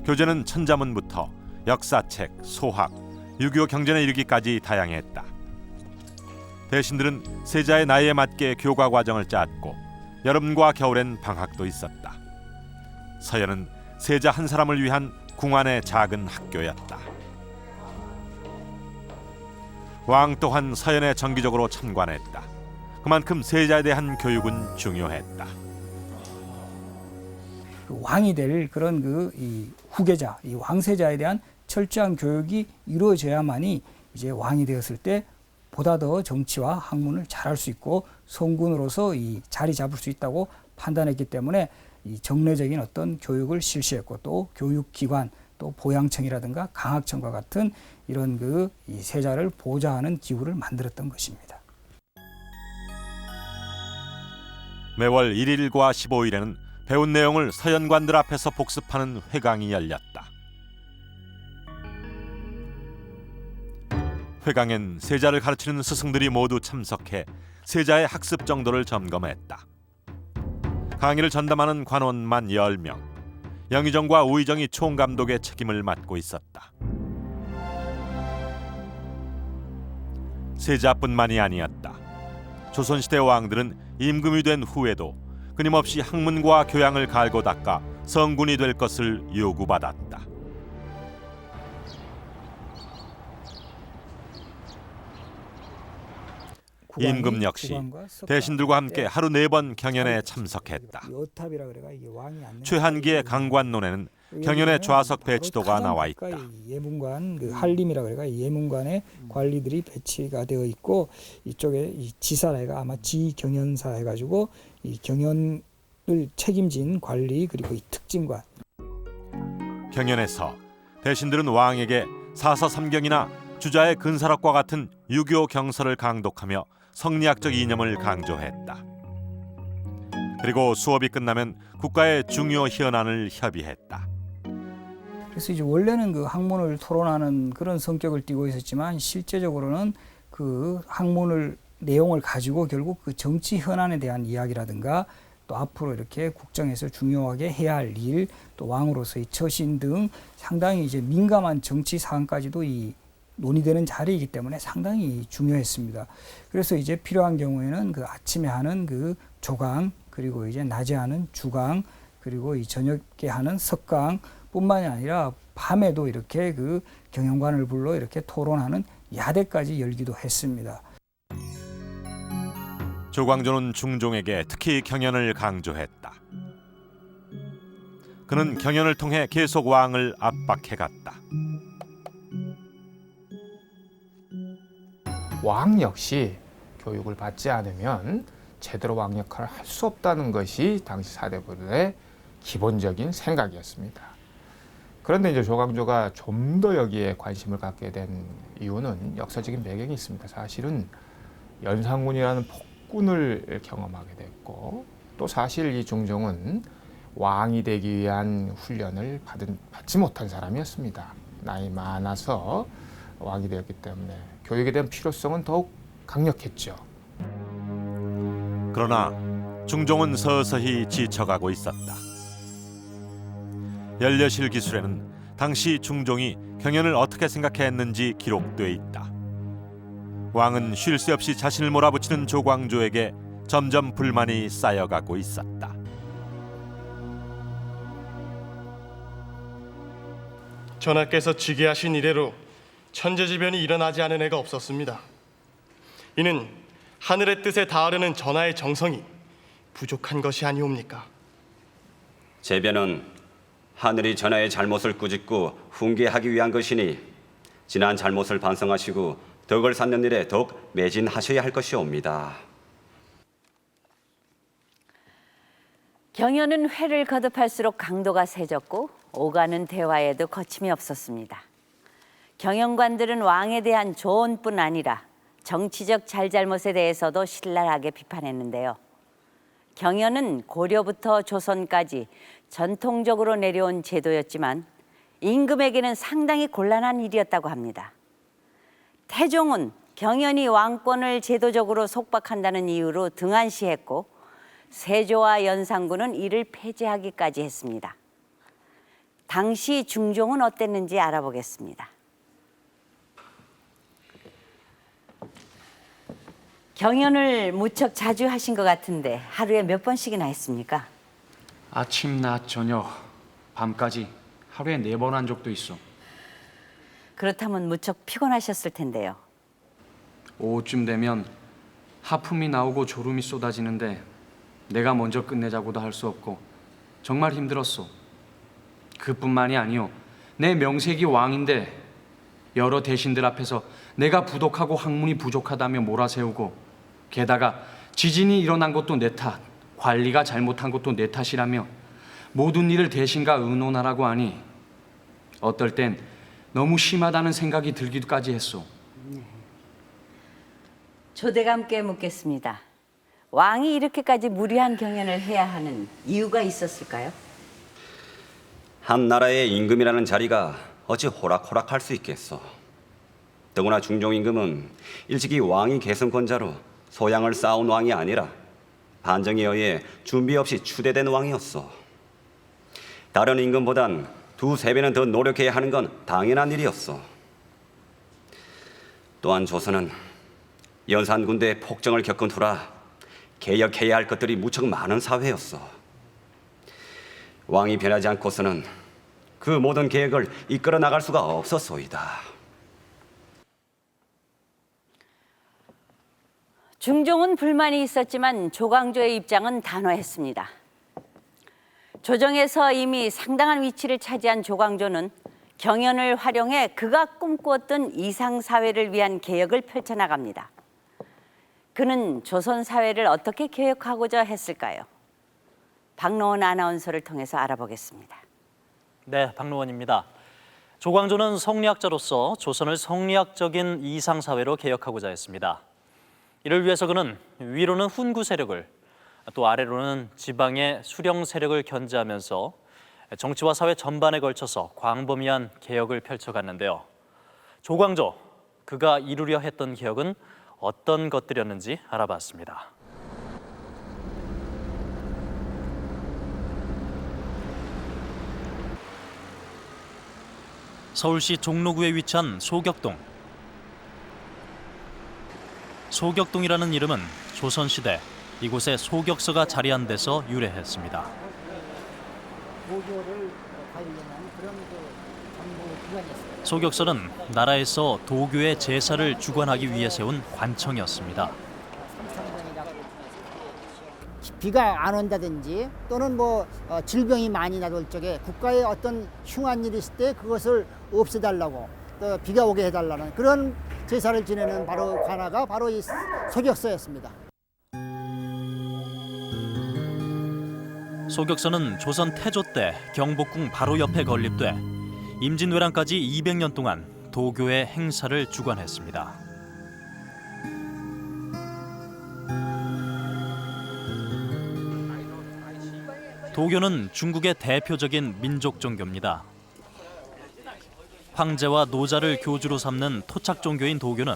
교재는 천자문부터 역사책, 소학, 유교 경전에 이르기까지 다양했다. 대신들은 세자의 나이에 맞게 교과 과정을 짰고 여름과 겨울엔 방학도 있었다. 서연은 세자 한 사람을 위한 궁안의 작은 학교였다. 왕 또한 서연에 정기적으로 참관했다. 그만큼 세자에 대한 교육은 중요했다. 왕이 될 그런 이 후계자, 이 왕세자에 대한 철저한 교육이 이루어져야만이 이제 왕이 되었을 때 보다 더 정치와 학문을 잘할 수 있고 성군으로서 이 자리 잡을 수 있다고 판단했기 때문에 이 정례적인 어떤 교육을 실시했고 또 교육기관 또 보양청이라든가 강학청과 같은 이런 이 세자를 보좌하는 기구를 만들었던 것입니다. 매월 1일과 15일에는 배운 내용을 서연관들 앞에서 복습하는 회강이 열렸다. 회강엔 세자를 가르치는 스승들이 모두 참석해 세자의 학습 정도를 점검했다. 강의를 전담하는 관원만 10명, 영의정과 우의정이 총감독의 책임을 맡고 있었다. 세자뿐만이 아니었다. 조선시대 왕들은 임금이 된 후에도 끊임없이 학문과 교양을 갈고 닦아 성군이 될 것을 요구받았다. 임금 역시 대신들과 함께 하루 4번 경연에 참석했다. 여탑이라 그래가 이게 왕이 앉는 최한기의 강관론에는 경연의 좌석 배치도가 나와 있다. 예문관 그 한림이라 그래가 예문관에 관리들이 배치가 되어 있고 이쪽에 이 지사라가 아마 지경연사 해가지고 이 경연을 책임진 관리 그리고 이 특진관. 경연에서 대신들은 왕에게 사서삼경이나 주자의 근사록과 같은 유교 경서를 강독하며 성리학적 이념을 강조했다. 그리고 수업이 끝나면 국가의 중요 현안을 협의했다. 그래서 이제 원래는 그 학문을 토론하는 그런 성격을 띠고 있었지만 실제적으로는 그 학문을 내용을 가지고 결국 그 정치 현안에 대한 이야기라든가 또 앞으로 이렇게 국정에서 중요하게 해야 할 일, 또 왕으로서의 처신 등 상당히 이제 민감한 정치 사안까지도 이 논의되는 자리이기 때문에 상당히 중요했습니다. 그래서 이제 필요한 경우에는 그 아침에 하는 그 조강, 그리고 이제 낮에 하는 주강, 그리고 이 저녁에 하는 석강 뿐만이 아니라 밤에도 이렇게 그 경영관을 불러 이렇게 토론하는 야대까지 열기도 했습니다. 조광조는 중종에게 특히 경연을 강조했다. 그는 경연을 통해 계속 왕을 압박해갔다. 왕 역시 교육을 받지 않으면 제대로 왕 역할을 할 수 없다는 것이 당시 사대부의 기본적인 생각이었습니다. 그런데 이제 조광조가 좀 더 여기에 관심을 갖게 된 이유는 역사적인 배경이 있습니다. 사실은 연산군이라는 폭군을 경험하게 됐고 또 사실 이 중종은 왕이 되기 위한 훈련을 받지 못한 사람이었습니다. 나이 많아서 왕이 되었기 때문에 교육에 대한 필요성은 더욱 강력했죠. 그러나 중종은 서서히 지쳐가고 있었다. 연려실 기술에는 당시 중종이 경연을 어떻게 생각했는지 기록돼 있다. 왕은 쉴 새 없이 자신을 몰아붙이는 조광조에게 점점 불만이 쌓여가고 있었다. 전하께서 즉위하신 이래로 천재지변이 일어나지 않은 해가 없었습니다. 이는 하늘의 뜻에 닿으려는 전하의 정성이 부족한 것이 아니옵니까? 재변은 하늘이 전하의 잘못을 꾸짖고 훈계하기 위한 것이니 지난 잘못을 반성하시고 덕을 쌓는 일에 더욱 매진하셔야 할 것이옵니다. 경연은 회를 거듭할수록 강도가 세졌고 오가는 대화에도 거침이 없었습니다. 경영관들은 왕에 대한 조언뿐 아니라 정치적 잘잘못에 대해서도 신랄하게 비판했는데요. 경연은 고려부터 조선까지 전통적으로 내려온 제도였지만 임금에게는 상당히 곤란한 일이었다고 합니다. 태종은 경연이 왕권을 제도적으로 속박한다는 이유로 등한시했고 세조와 연산군은 이를 폐지하기까지 했습니다. 당시 중종은 어땠는지 알아보겠습니다. 경연을 무척 자주 하신 것 같은데 하루에 몇 번씩이나 했습니까? 아침, 낮, 저녁, 밤까지 하루에 4번 한 적도 있어. 그렇다면 무척 피곤하셨을 텐데요. 오후쯤 되면 하품이 나오고 졸음이 쏟아지는데 내가 먼저 끝내자고도 할 수 없고 정말 힘들었어. 그뿐만이 아니요. 내 명색이 왕인데 여러 대신들 앞에서 내가 부독하고 학문이 부족하다며 몰아세우고 게다가 지진이 일어난 것도 내 탓, 관리가 잘못한 것도 내 탓이라며 모든 일을 대신과 의논하라고 하니 어떨 땐 너무 심하다는 생각이 들기까지 했어. 조대감께 묻겠습니다. 왕이 이렇게까지 무리한 경연을 해야 하는 이유가 있었을까요? 한 나라의 임금이라는 자리가 어찌 호락호락할 수 있겠소. 더구나 중종 임금은 일찍이 왕위 계승권자로 소양을 쌓아온 왕이 아니라 반정에 의해 준비 없이 추대된 왕이었소. 다른 임금보단 2~3배는 더 노력해야 하는 건 당연한 일이었소. 또한 조선은 연산군대의 폭정을 겪은 후라 개혁해야 할 것들이 무척 많은 사회였소. 왕이 변하지 않고서는 그 모든 계획을 이끌어 나갈 수가 없었소이다. 중종은 불만이 있었지만 조광조의 입장은 단호했습니다. 조정에서 이미 상당한 위치를 차지한 조광조는 경연을 활용해 그가 꿈꾸었던 이상사회를 위한 개혁을 펼쳐나갑니다. 그는 조선 사회를 어떻게 개혁하고자 했을까요? 박노원 아나운서를 통해서 알아보겠습니다. 네, 박노원입니다. 조광조는 성리학자로서 조선을 성리학적인 이상사회로 개혁하고자 했습니다. 이를 위해서 그는 위로는 훈구 세력을, 또 아래로는 지방의 수령 세력을 견제하면서 정치와 사회 전반에 걸쳐서 광범위한 개혁을 펼쳐갔는데요. 조광조, 그가 이루려 했던 개혁은 어떤 것들이었는지 알아봤습니다. 서울시 종로구에 위치한 소격동. 소격동이라는 이름은 조선시대 이곳에 소격서가 자리한 데서 유래했습니다. 소격서는 나라에서 도교의 제사를 주관하기 위해 세운 관청이었습니다. 비가 안 온다든지 또는 질병이 많이 나돌 적에 국가에 어떤 흉한 일이 있을 때 그것을 없애달라고 또 비가 오게 해달라는 그런 제사를 지내는 바로 관아가 바로 이 소격서였습니다. 소격서는 조선 태조 때 경복궁 바로 옆에 건립돼 임진왜란까지 200년 동안 도교의 행사를 주관했습니다. 도교는 중국의 대표적인 민족 종교입니다. 황제와 노자를 교주로 삼는 토착 종교인 도교는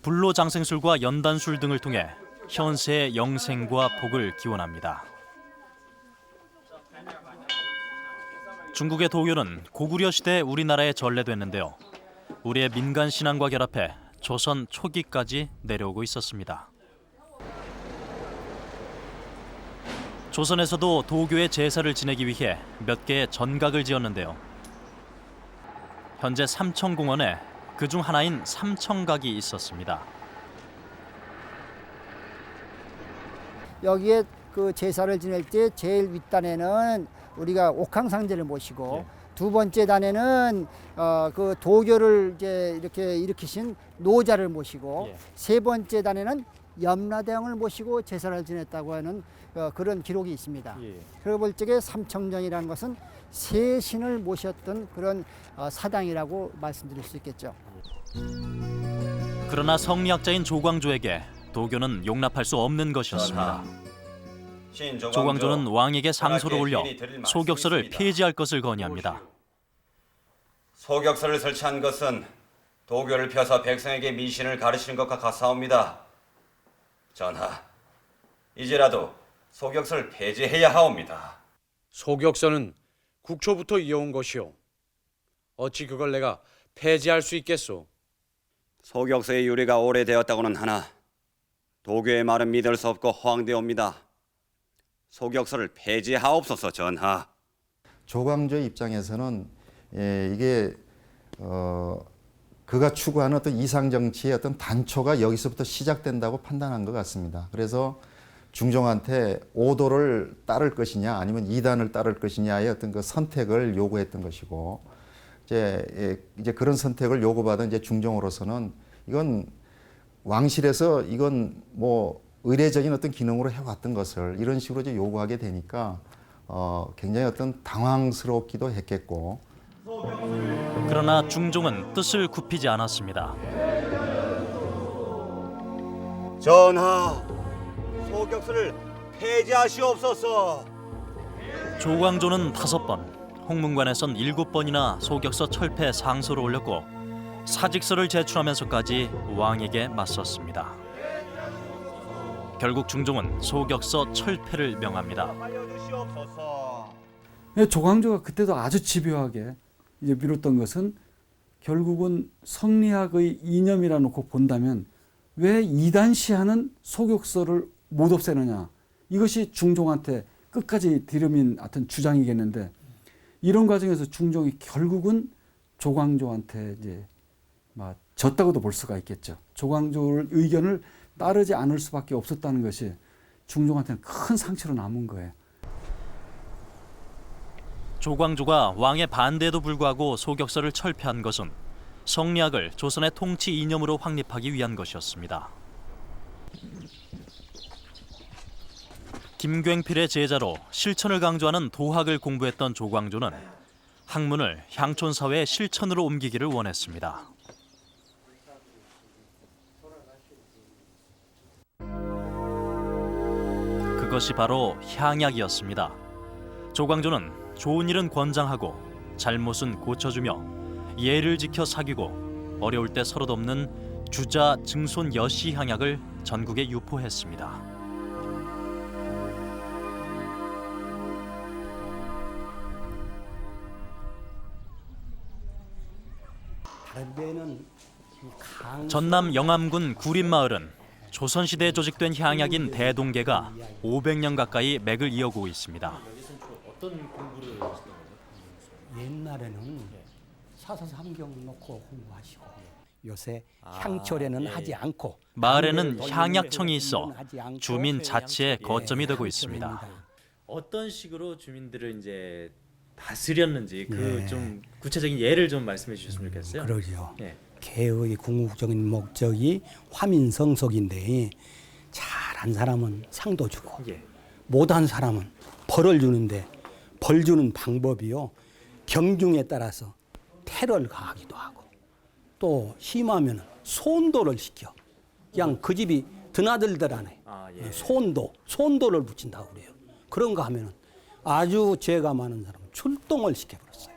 불로장생술과 연단술 등을 통해 현세의 영생과 복을 기원합니다. 중국의 도교는 고구려 시대에 우리나라에 전래됐는데요. 우리의 민간 신앙과 결합해 조선 초기까지 내려오고 있었습니다. 조선에서도 도교의 제사를 지내기 위해 몇 개의 전각을 지었는데요. 현재 삼청공원에 그중 하나인 삼청각이 있었습니다. 여기에 그 제사를 지낼 때 제일 윗단에는 우리가 옥황상제를 모시고 두 번째 단에는 그 도교를 이제 이렇게 일으키신 노자를 모시고 세 번째 단에는 염라대왕을 모시고 제사를 지냈다고 하는 그런 기록이 있습니다. 그러고 볼 적에 삼청정이라는 것은 세 신을 모셨던 그런 사당이라고 말씀드릴 수 있겠죠. 그러나 성리학자인 조광조에게 도교는 용납할 수 없는 것이었습니다. 조광조는 왕에게 상소를 올려 소격서를 폐지할 것을 건의합니다. 소격서를 설치한 것은 도교를 펴서 백성에게 미신을 가르치는 것과 같사옵니다. 전하, 이제라도 소격서를 폐지해야 하옵니다. 소격서는 국초부터 이어온 것이오. 어찌 그걸 내가 폐지할 수 있겠소? 소격서의 유래가 오래되었다고는 하나 도교의 말은 믿을 수 없고 허황되옵니다. 소격서를 폐지하옵소서, 전하. 조광조의 입장에서는 이게 그가 추구하는 어떤 이상 정치의 어떤 단초가 여기서부터 시작된다고 판단한 것 같습니다. 그래서 중종한테 오도를 따를 것이냐 아니면 이단을 따를 것이냐의 어떤 그 선택을 요구했던 것이고 이제 그런 선택을 요구받은 이제 중종으로서는 이건 왕실에서 이건 뭐 의례적인 어떤 기능으로 해왔던 것을 이런 식으로 이제 요구하게 되니까 굉장히 어떤 당황스럽기도 했겠고. 그러나 중종은 뜻을 굽히지 않았습니다. 전하, 소격서를 폐지하시옵소서. 조광조는 5번, 홍문관에선 7번이나 소격서 철폐 상소를 올렸고 사직서를 제출하면서까지 왕에게 맞섰습니다. 결국 중종은 소격서 철폐를 명합니다. 조광조가 그때도 아주 집요하게 이제 미뤘던 것은 결국은 성리학의 이념이라 놓고 본다면 왜 이단시하는 소격서를 못 없애느냐, 이것이 중종한테 끝까지 들여민 하여튼 주장이겠는데, 이런 과정에서 중종이 결국은 조광조한테 이제 졌다고도 볼 수가 있겠죠. 조광조의 의견을 따르지 않을 수밖에 없었다는 것이 중종한테는 큰 상처로 남은 거예요. 조광조가 왕의 반대에도 불구하고 소격서를 철폐한 것은 성리학을 조선의 통치 이념으로 확립하기 위한 것이었습니다. 김굉필의 제자로 실천을 강조하는 도학을 공부했던 조광조는 학문을 향촌 사회의 실천으로 옮기기를 원했습니다. 그것이 바로 향약이었습니다. 조광조는 좋은 일은 권장하고 잘못은 고쳐주며 예를 지켜 사귀고 어려울 때 서로 돕는 주자 증손 여시 향약을 전국에 유포했습니다. 전남 영암군 구림마을은 조선시대에 조직된 향약인 대동계가 500년 가까이 맥을 이어오고 있습니다. 어떤 공부를 하셨던 거죠? 옛날에는 사서삼경 놓고 공부하시고 요새 향초례는 하지 않고 마을에는 향약청이 있어 주민 자치의 거점이 되고 있습니다. 어떤 식으로 주민들을 이제 다스렸는지 그 좀 구체적인 예를 좀 말씀해 주셨으면 좋겠어요. 그러죠. 개의 궁극적인 목적이 화민성속인데 잘한 사람은 상도 주고 못한 사람은 벌을 주는데 벌 주는 방법이요. 경중에 따라서 테러를 가하기도 하고 또 심하면 손도를 시켜. 그냥 그 집이 드나들들 안에 손도를 붙인다고 그래요. 그런 거 하면은 아주 죄가 많은 사람은 출동을 시켜버렸어요.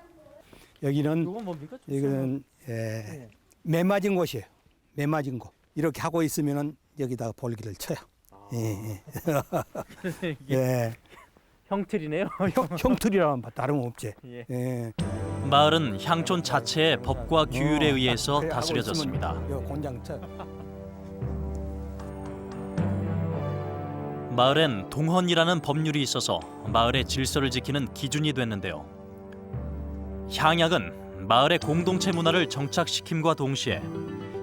여기는 매 맞은 곳이에요. 매 맞은 곳. 이렇게 하고 있으면은 여기다가 볼기를 쳐요. 형틀이네요. 형틀이라면 다름없지. 마을은 향촌 자체의 법과 규율에 의해서 다스려졌습니다. 마을엔 동헌이라는 법률이 있어서 마을의 질서를 지키는 기준이 됐는데요. 향약은 마을의 공동체 문화를 정착시킴과 동시에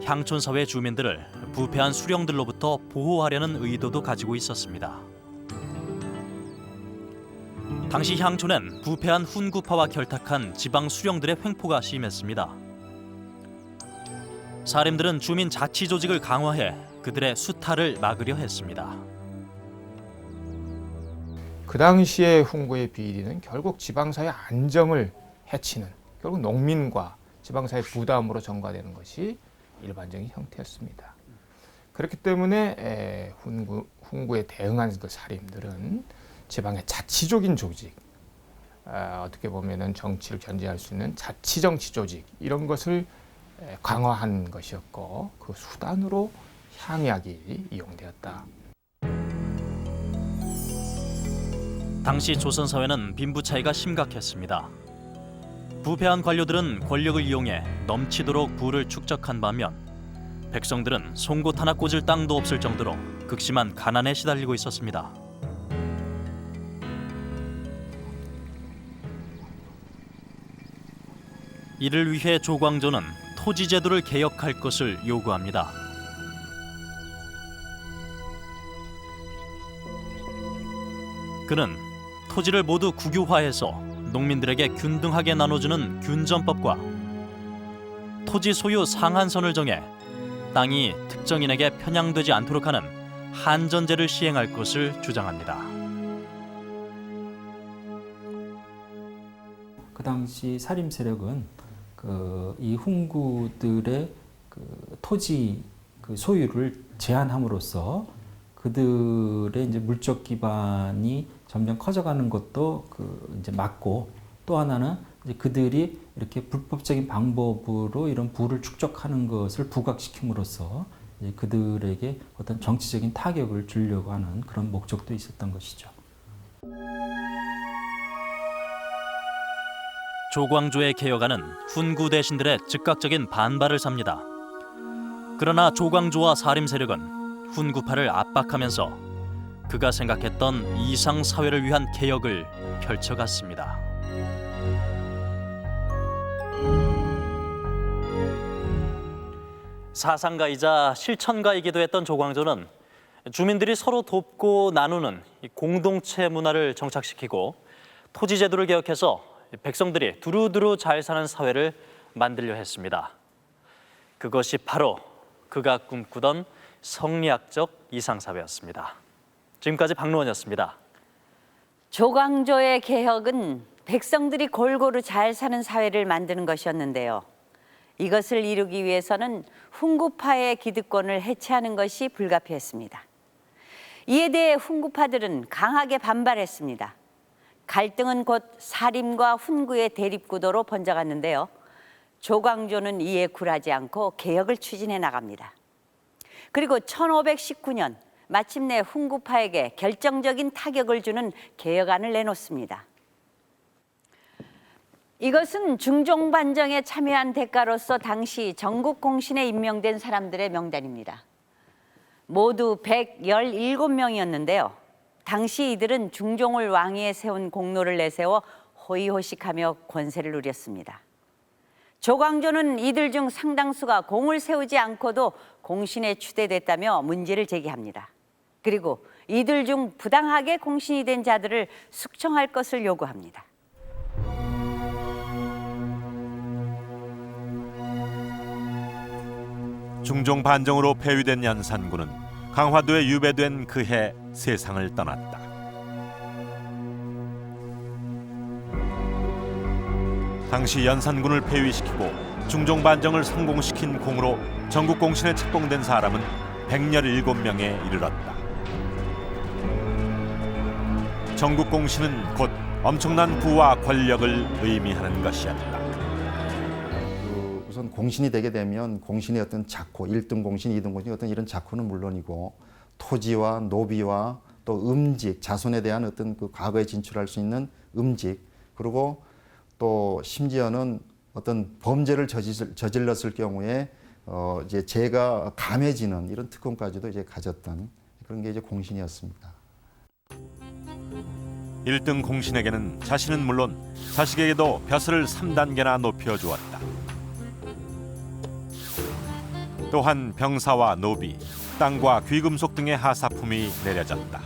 향촌 사회 주민들을 부패한 수령들로부터 보호하려는 의도도 가지고 있었습니다. 당시 향촌엔 부패한 훈구파와 결탁한 지방 수령들의 횡포가 심했습니다. 사림들은 주민 자치 조직을 강화해 그들의 수탈을 막으려 했습니다. 그 당시의 훈구의 비리는 결국 지방사회 안정을 해치는 결국 농민과 지방사회 부담으로 전가되는 것이 일반적인 형태였습니다. 그렇기 때문에 훈구에 대응한 그 사림들은 지방의 자치적인 조직, 어떻게 보면은 정치를 견제할 수 있는 자치정치 조직 이런 것을 강화한 것이었고 그 수단으로 향약이 이용되었다. 당시 조선 사회는 빈부 차이가 심각했습니다. 부패한 관료들은 권력을 이용해 넘치도록 부를 축적한 반면 백성들은 송곳 하나 꽂을 땅도 없을 정도로 극심한 가난에 시달리고 있었습니다. 이를 위해 조광조는 토지 제도를 개혁할 것을 요구합니다. 그는 토지를 모두 국유화해서 농민들에게 균등하게 나눠주는 균전법과 토지 소유 상한선을 정해 땅이 특정인에게 편향되지 않도록 하는 한전제를 시행할 것을 주장합니다. 그 당시 사림 세력은 이 훈구들의 토지 소유를 제한함으로써 그들의 이제 물적 기반이 점점 커져가는 것도 이제 막고, 또 하나는 이제 그들이 이렇게 불법적인 방법으로 이런 부를 축적하는 것을 부각시킴으로써 이제 그들에게 어떤 정치적인 타격을 주려고 하는 그런 목적도 있었던 것이죠. 조광조의 개혁안은 훈구 대신들의 즉각적인 반발을 삽니다. 그러나 조광조와 사림 세력은 훈구파를 압박하면서 그가 생각했던 이상 사회를 위한 개혁을 펼쳐갔습니다. 사상가이자 실천가이기도 했던 조광조는 주민들이 서로 돕고 나누는 공동체 문화를 정착시키고 토지 제도를 개혁해서 백성들이 두루두루 잘 사는 사회를 만들려 했습니다. 그것이 바로 그가 꿈꾸던 성리학적 이상사회였습니다. 지금까지 박노원이었습니다. 조광조의 개혁은 백성들이 골고루 잘 사는 사회를 만드는 것이었는데요. 이것을 이루기 위해서는 훈구파의 기득권을 해체하는 것이 불가피했습니다. 이에 대해 훈구파들은 강하게 반발했습니다. 갈등은 곧 사림과 훈구의 대립구도로 번져갔는데요. 조광조는 이에 굴하지 않고 개혁을 추진해 나갑니다. 그리고 1519년 마침내 훈구파에게 결정적인 타격을 주는 개혁안을 내놓습니다. 이것은 중종반정에 참여한 대가로서 당시 전국 공신에 임명된 사람들의 명단입니다. 모두 117명이었는데요. 당시 이들은 중종을 왕위에 세운 공로를 내세워 호의호식하며 권세를 누렸습니다. 조광조는 이들 중 상당수가 공을 세우지 않고도 공신에 추대됐다며 문제를 제기합니다. 그리고 이들 중 부당하게 공신이 된 자들을 숙청할 것을 요구합니다. 중종 반정으로 폐위된 연산군은 강화도에 유배된 그해 세상을 떠났다. 당시 연산군을 폐위시키고 중종 반정을 성공시킨 공으로 전국 공신에 책봉된 사람은 117명에 이르렀다. 전국 공신은 곧 엄청난 부와 권력을 의미하는 것이었다. 우선 공신이 되게 되면 공신의 어떤 작호, 1등 공신, 2등 공신 어떤 이런 작호는 물론이고 토지와 노비와 또 음직, 자손에 대한 어떤 그 과거에 진출할 수 있는 음직, 그리고 또 심지어는 어떤 범죄를 저질렀을 경우에 이제 죄가 감해지는 이런 특권까지도 이제 가졌던 그런 게 이제 공신이었습니다. 1등 공신에게는 자신은 물론 자식에게도 벼슬을 3단계나 높여주었다. 또한 병사와 노비, 땅과 귀금속 등의 하사품이 내려졌다.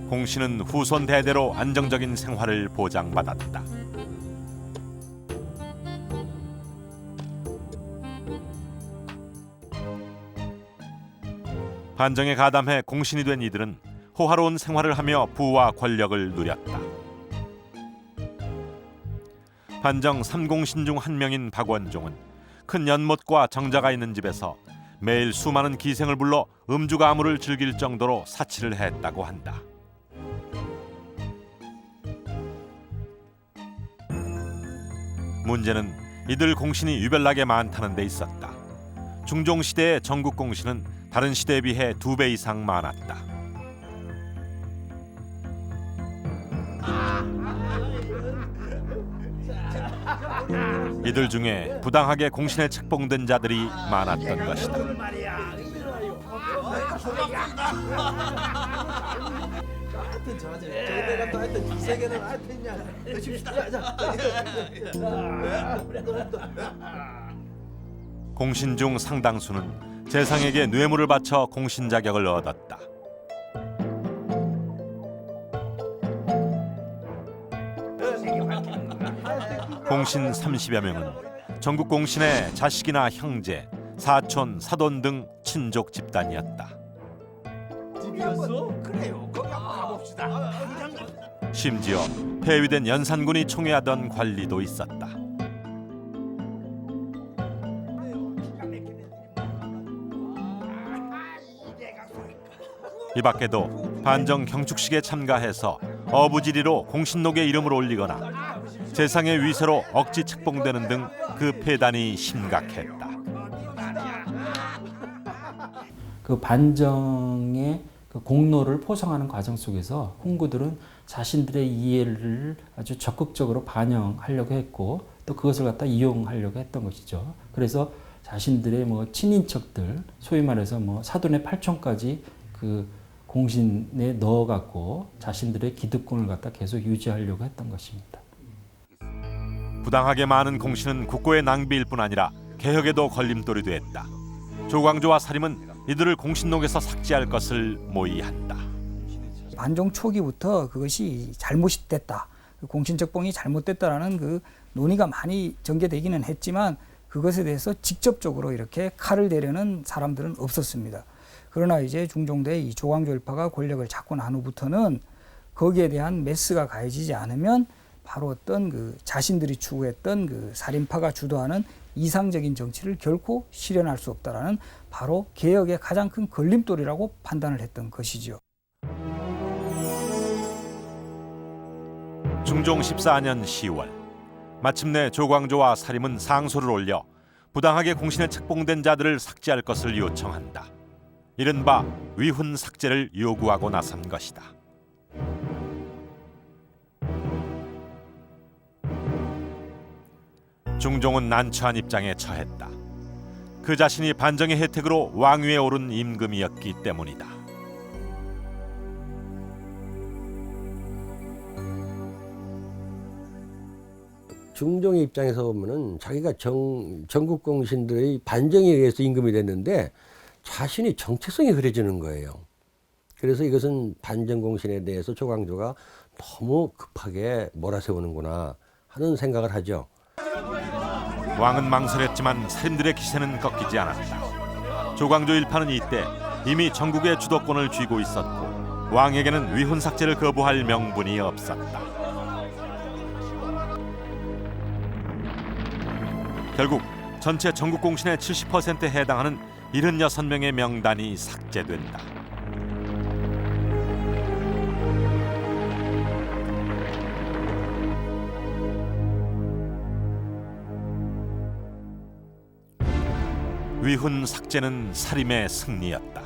공신은 후손 대대로 안정적인 생활을 보장받았다. 반정에 가담해 공신이 된 이들은 호화로운 생활을 하며 부와 권력을 누렸다. 반정 3공신 중 한 명인 박원종은 큰 연못과 정자가 있는 집에서 매일 수많은 기생을 불러 음주가무를 즐길 정도로 사치를 했다고 한다. 문제는 이들 공신이 유별나게 많다는 데 있었다. 중종시대의 전국 공신은 다른 시대에 비해 2배 이상 많았다. 이들 중에 부당하게 공신에 책봉된 자들이 많았던 것이다. 공신 중 상당수는 재상에게 뇌물을 바쳐 공신 자격을 얻었다. 공신 30여 명은 전국 공신의 자식이나 형제, 사촌, 사돈 등 친족 집단이었다. 그래요. 거기 한번 가봅시다. 심지어 폐위된 연산군이 총애하던 관리도 있었다. 이 밖에도 반정 경축식에 참가해서 어부지리로 공신록에 이름을 올리거나 재상의 위세로 억지 책봉되는 등 그 폐단이 심각했다. 그 반정의 그 공로를 포성하는 과정 속에서 훈구들은 자신들의 이해를 아주 적극적으로 반영하려고 했고 또 그것을 갖다 이용하려고 했던 것이죠. 그래서 자신들의 뭐 친인척들, 소위 말해서 뭐 사돈의 팔촌까지 그 공신에 넣어갖고 자신들의 기득권을 갖다 계속 유지하려고 했던 것입니다. 부당하게 많은 공신은 국고의 낭비일 뿐 아니라 개혁에도 걸림돌이 됐다. 조광조와 사림은 이들을 공신록에서 삭제할 것을 모의한다. 반종 초기부터 그것이 잘못이 됐다. 공신적봉이 잘못됐다라는 그 논의가 많이 전개되기는 했지만 그것에 대해서 직접적으로 이렇게 칼을 대려는 사람들은 없었습니다. 그러나 이제 중종대 이 조광조 일파가 권력을 잡고 난 후부터는 거기에 대한 메스가 가해지지 않으면 바로 어떤 그 자신들이 추구했던 그 살인파가 주도하는 이상적인 정치를 결코 실현할 수 없다라는 바로 개혁의 가장 큰 걸림돌이라고 판단을 했던 것이죠. 중종 14년 10월 마침내 조광조와 사림은 상소를 올려 부당하게 공신에 책봉된 자들을 삭제할 것을 요청한다. 이른바 위훈 삭제를 요구하고 나선 것이다. 중종은 난처한 입장에 처했다. 그 자신이 반정의 혜택으로 왕위에 오른 임금이었기 때문이다. 중종의 입장에서 보면은 자기가 전국 공신들의 반정에 의해서 임금이 됐는데 자신이 정체성이 흐려지는 거예요. 그래서 이것은 반정 공신에 대해서 조광조가 너무 급하게 몰아세우는구나 하는 생각을 하죠. 왕은 망설였지만 살인들의 기세는 꺾이지 않았다. 조광조 일파는 이때 이미 전국의 주도권을 쥐고 있었고 왕에게는 위훈 삭제를 거부할 명분이 없었다. 결국 전체 전국 공신의 70%에 해당하는 76명의 명단이 삭제된다. 위훈 삭제는 살림의 승리였다.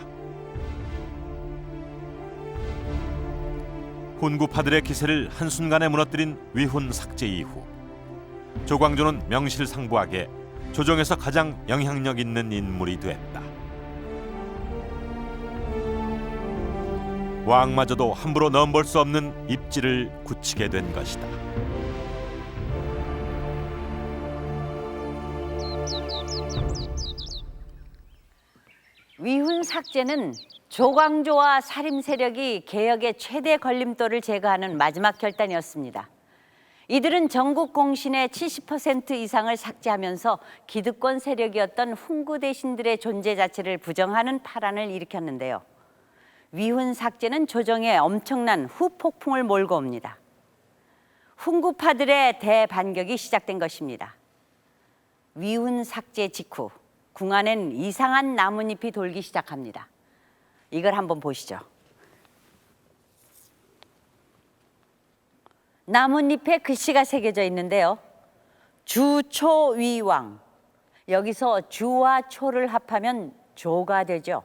훈구파들의 기세를 한순간에 무너뜨린 위훈 삭제 이후 조광조는 명실상부하게 조정에서 가장 영향력 있는 인물이 됐다. 왕마저도 함부로 넘볼 수 없는 입지를 굳히게 된 것이다. 위훈 삭제는 조광조와 살림 세력이 개혁의 최대 걸림돌을 제거하는 마지막 결단이었습니다. 이들은 전국 공신의 70% 이상을 삭제하면서 기득권 세력이었던 훈구 대신들의 존재 자체를 부정하는 파란을 일으켰는데요. 위훈 삭제는 조정에 엄청난 후폭풍을 몰고 옵니다. 훈구파들의 대반격이 시작된 것입니다. 위훈 삭제 직후 궁안엔 이상한 나뭇잎이 돌기 시작합니다. 이걸 한번 보시죠. 나뭇잎에 글씨가 새겨져 있는데요. 주초위왕. 여기서 주와 초를 합하면 조가 되죠.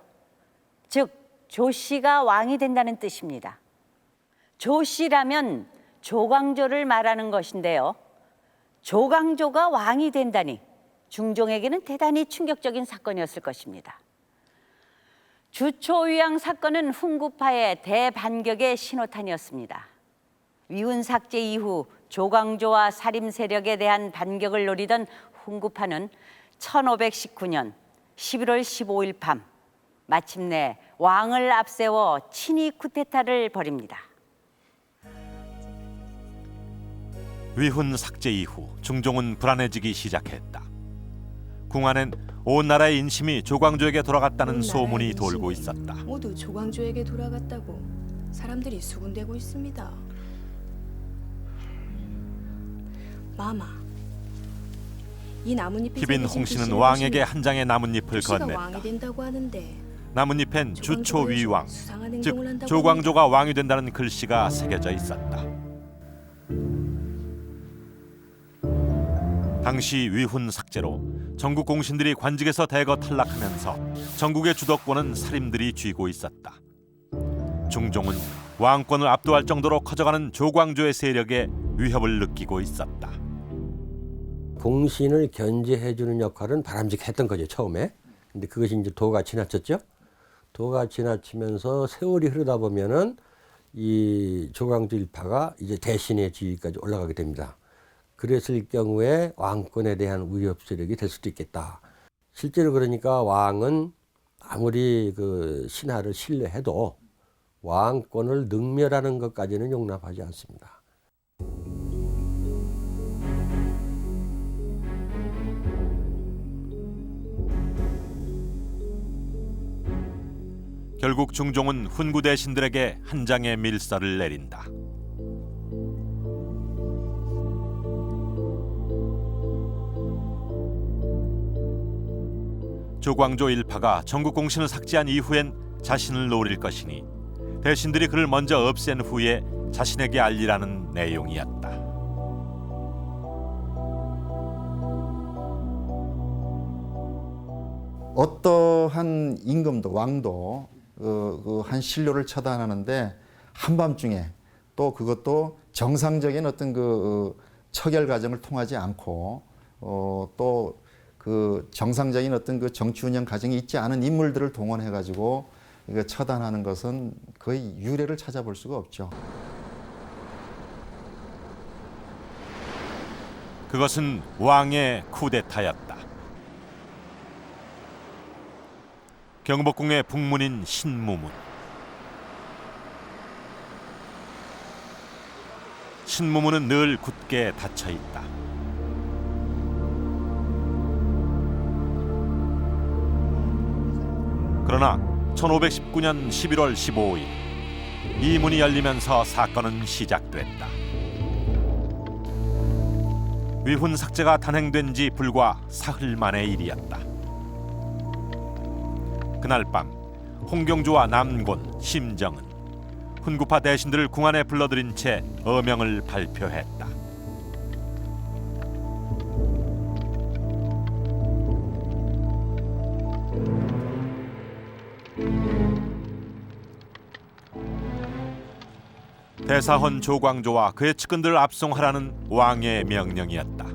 즉 조씨가 왕이 된다는 뜻입니다. 조씨라면 조광조를 말하는 것인데요. 조광조가 왕이 된다니 중종에게는 대단히 충격적인 사건이었을 것입니다. 주초위왕 사건은 훈구파의 대반격의 신호탄이었습니다. 위훈 삭제 이후 조광조와 살림 세력에 대한 반격을 노리던 훈구파는 1519년 11월 15일 밤 마침내 왕을 앞세워 친위 쿠데타를 벌입니다. 위훈 삭제 이후 중종은 불안해지기 시작했다. 궁안엔 온 나라의 인심이 조광조에게 돌아갔다는 소문이 돌고 있었다. 모두 조광조에게 돌아갔다고 사람들이 수군대고 있습니다. 마마, 이 나뭇잎에 희빈 홍씨는 왕에게 한 장의 나뭇잎을 건넸다. 왕이 된다고 하는데 나뭇잎엔 주초위왕, 즉 조광조가 왕이 된다는 글씨가 새겨져 있었다. 당시 위훈 삭제로 전국 공신들이 관직에서 대거 탈락하면서 전국의 주도권은 살림들이 쥐고 있었다. 중종은 왕권을 압도할 정도로 커져가는 조광조의 세력에 위협을 느끼고 있었다. 공신을 견제해주는 역할은 바람직했던 거죠, 처음에. 근데 그것이 이제 도가 지나쳤죠. 도가 지나치면서 세월이 흐르다 보면은 이 조광조 일파가 이제 대신의 지위까지 올라가게 됩니다. 그랬을 경우에 왕권에 대한 위협 세력이 될 수도 있겠다. 실제로 그러니까 왕은 아무리 그 신하를 신뢰해도 왕권을 능멸하는 것까지는 용납하지 않습니다. 결국 중종은 훈구 대신들에게 한 장의 밀서를 내린다. 조광조 일파가 전국 공신을 삭제한 이후엔 자신을 노릴 것이니 대신들이 그를 먼저 없앤 후에 자신에게 알리라는 내용이었다. 어떠한 임금도 왕도 한 신료를 처단하는데 한밤중에 또 그것도 정상적인 어떤 그 처결 과정을 통하지 않고 또 그 정상적인 어떤 그 정치 운영 과정이 있지 않은 인물들을 동원해 가지고 이거 처단하는 것은 거의 유례를 찾아볼 수가 없죠. 그것은 왕의 쿠데타였다. 경복궁의 북문인 신무문. 신무문은 늘 굳게 닫혀 있다. 그러나 1519년 11월 15일 이 문이 열리면서 사건은 시작됐다. 위훈 삭제가 단행된 지 불과 사흘 만의 일이었다. 그날 밤 홍경주와 남곤, 심정은 훈구파 대신들을 궁 안에 불러들인 채 어명을 발표했다. 대사헌 조광조와 그의 측근들을 압송하라는 왕의 명령이었다.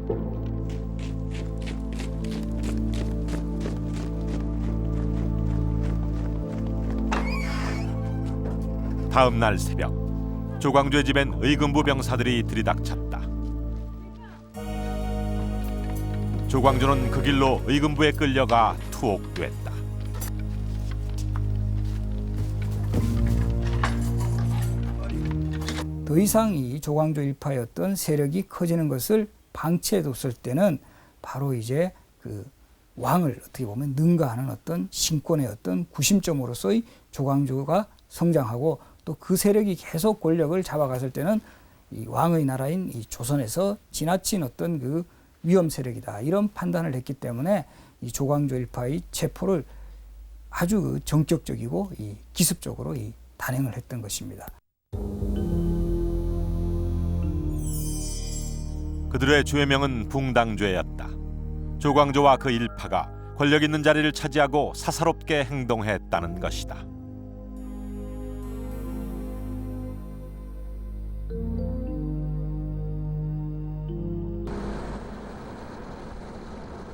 다음 날 새벽 조광조의 집엔 의금부 병사들이 들이닥쳤다. 조광조는 그 길로 의금부에 끌려가 투옥됐다. 더 이상 이 조광조 일파였던 세력이 커지는 것을 방치해뒀을 때는 바로 이제 그 왕을 어떻게 보면 능가하는 어떤 신권의 어떤 구심점으로서의 조광조가 성장하고 또 그 세력이 계속 권력을 잡아갔을 때는 이 왕의 나라인 이 조선에서 지나친 어떤 그 위험 세력이다 이런 판단을 했기 때문에 이 조광조 일파의 체포를 아주 그 전격적이고 이 기습적으로 이 단행을 했던 것입니다. 그들의 죄명은 붕당죄였다. 조광조와 그 일파가 권력 있는 자리를 차지하고 사사롭게 행동했다는 것이다.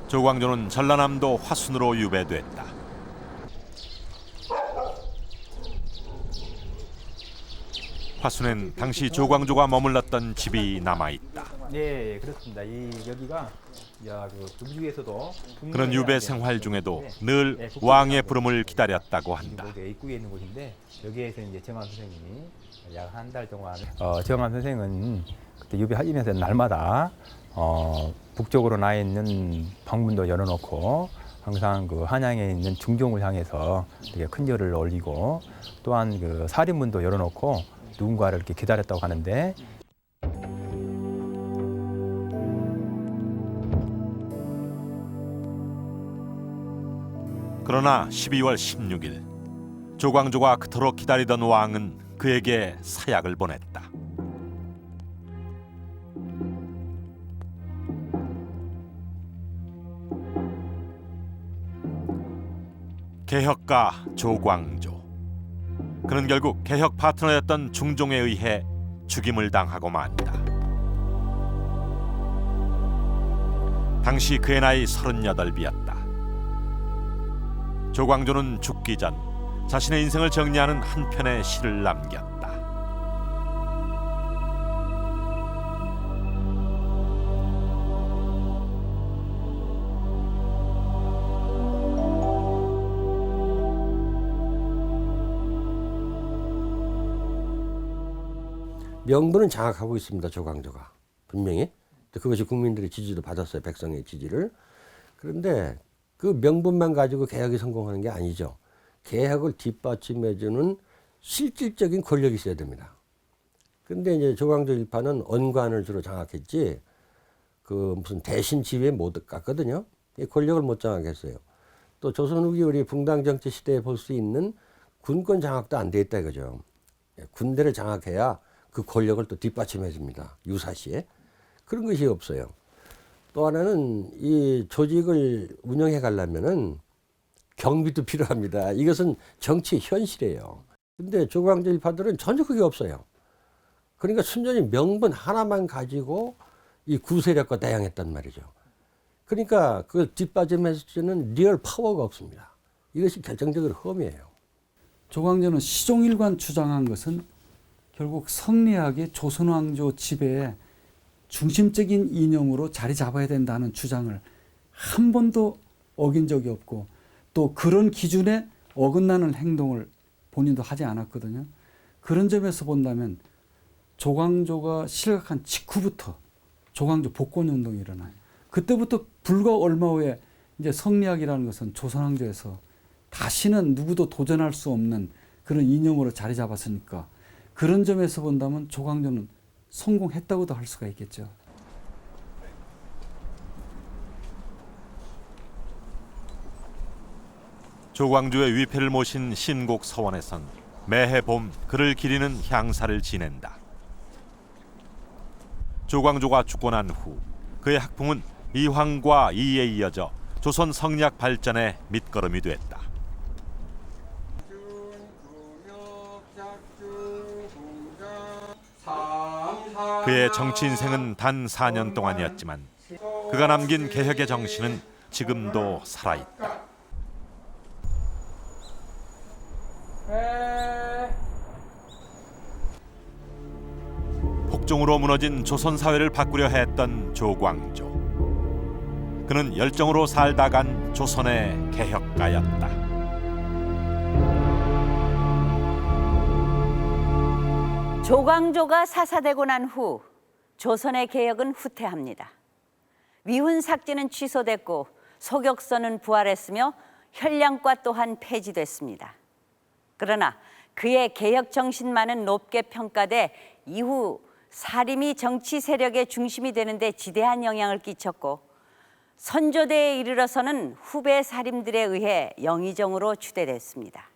조광조는 전라남도 화순으로 유배됐다. 화순엔 당시 조광조가 머물렀던 집이 남아있다. 네, 그렇습니다. 여기가 금주에서도 그는 유배 생활 중에도 늘 왕의 부름을 기다렸다고 한다. 입구에 있는 곳인데 여기에서 이제 정한 선생님이 약 한 달 동안 정한 선생은 그때 유배하면서 날마다 북쪽으로 나 있는 방문도 열어놓고 항상 그 한양에 있는 중종을 향해서 되게 큰 절을 올리고 또한 그 사림문도 열어놓고 누군가를 이렇게 기다렸다고 하는데 그러나 12월 16일 조광조가 그토록 기다리던 왕은 그에게 사약을 보냈다. 개혁가 조광조. 그는 결국 개혁 파트너였던 중종에 의해 죽임을 당하고 만다. 당시 그의 나이 38이었다. 조광조는 죽기 전 자신의 인생을 정리하는 한 편의 시를 남겼다. 명분은 장악하고 있습니다. 조광조가 분명히. 그것이 국민들의 지지도 받았어요. 백성의 지지를. 그런데 그 명분만 가지고 개혁이 성공하는 게 아니죠. 개혁을 뒷받침해주는 실질적인 권력이 있어야 됩니다. 근데 이제 조광조 일파는 언관을 주로 장악했지, 그 무슨 대신 지위에 못 갔거든요. 권력을 못 장악했어요. 또 조선 후기 우리 붕당 정치 시대에 볼 수 있는 군권 장악도 안 돼 있다 이거죠. 군대를 장악해야 그 권력을 또 뒷받침해 줍니다. 유사시에. 그런 것이 없어요. 또 하나는 이 조직을 운영해 가려면은 경비도 필요합니다. 이것은 정치 현실이에요. 근데 조광조 일파들은 전혀 그게 없어요. 그러니까 순전히 명분 하나만 가지고 이 구세력과 대항했단 말이죠. 그러니까 그걸 뒷받침해주는 리얼 파워가 없습니다. 이것이 결정적으로 험이에요. 조광조는 시종일관 주장한 것은 결국 성리학의 조선왕조 지배의 중심적인 이념으로 자리 잡아야 된다는 주장을 한 번도 어긴 적이 없고, 또 그런 기준에 어긋나는 행동을 본인도 하지 않았거든요. 그런 점에서 본다면 조광조가 실각한 직후부터 조광조 복권운동이 일어나요. 그때부터 불과 얼마 후에 이제 성리학이라는 것은 조선왕조에서 다시는 누구도 도전할 수 없는 그런 이념으로 자리 잡았으니까, 그런 점에서 본다면 조광조는 성공했다고도 할 수가 있겠죠. 조광조의 위패를 모신 신곡 서원에선 매해 봄 그를 기리는 향사를 지낸다. 조광조가 죽고 난 후 그의 학풍은 이황과 이에 이어져 조선 성리학 발전의 밑거름이 됐다. 그의 정치 인생은 단 4년 동안이었지만 그가 남긴 개혁의 정신은 지금도 살아있다. 폭정으로 무너진 조선 사회를 바꾸려 했던 조광조. 그는 열정으로 살다 간 조선의 개혁가였다. 조광조가 사사되고 난 후 조선의 개혁은 후퇴합니다. 위훈 삭제는 취소됐고 소격선은 부활했으며 현량과 또한 폐지됐습니다. 그러나 그의 개혁 정신만은 높게 평가돼 이후 사림이 정치 세력의 중심이 되는 데 지대한 영향을 끼쳤고, 선조대에 이르러서는 후배 사림들에 의해 영의정으로 추대됐습니다.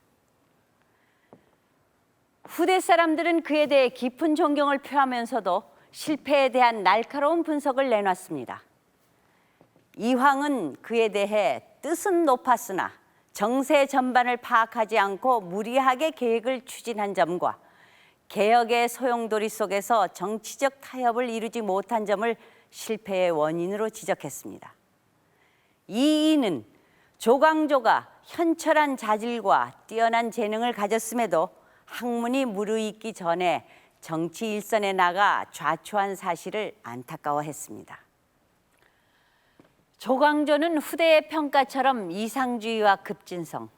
후대 사람들은 그에 대해 깊은 존경을 표하면서도 실패에 대한 날카로운 분석을 내놨습니다. 이황은 그에 대해 뜻은 높았으나 정세 전반을 파악하지 않고 무리하게 계획을 추진한 점과 개혁의 소용돌이 속에서 정치적 타협을 이루지 못한 점을 실패의 원인으로 지적했습니다. 이인은 조광조가 현철한 자질과 뛰어난 재능을 가졌음에도 학문이 무르익기 전에 정치 일선에 나가 좌초한 사실을 안타까워했습니다. 조광조는 후대의 평가처럼 이상주의와 급진성,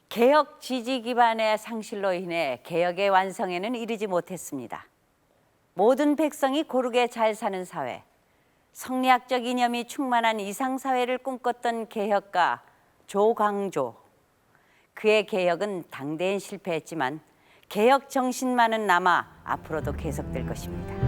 개혁 지지 기반의 상실로 인해 개혁의 완성에는 이르지 못했습니다. 모든 백성이 고르게 잘 사는 사회, 성리학적 이념이 충만한 이상사회를 꿈꿨던 개혁가 조광조. 그의 개혁은 당대엔 실패했지만 개혁 정신만은 남아 앞으로도 계속될 것입니다.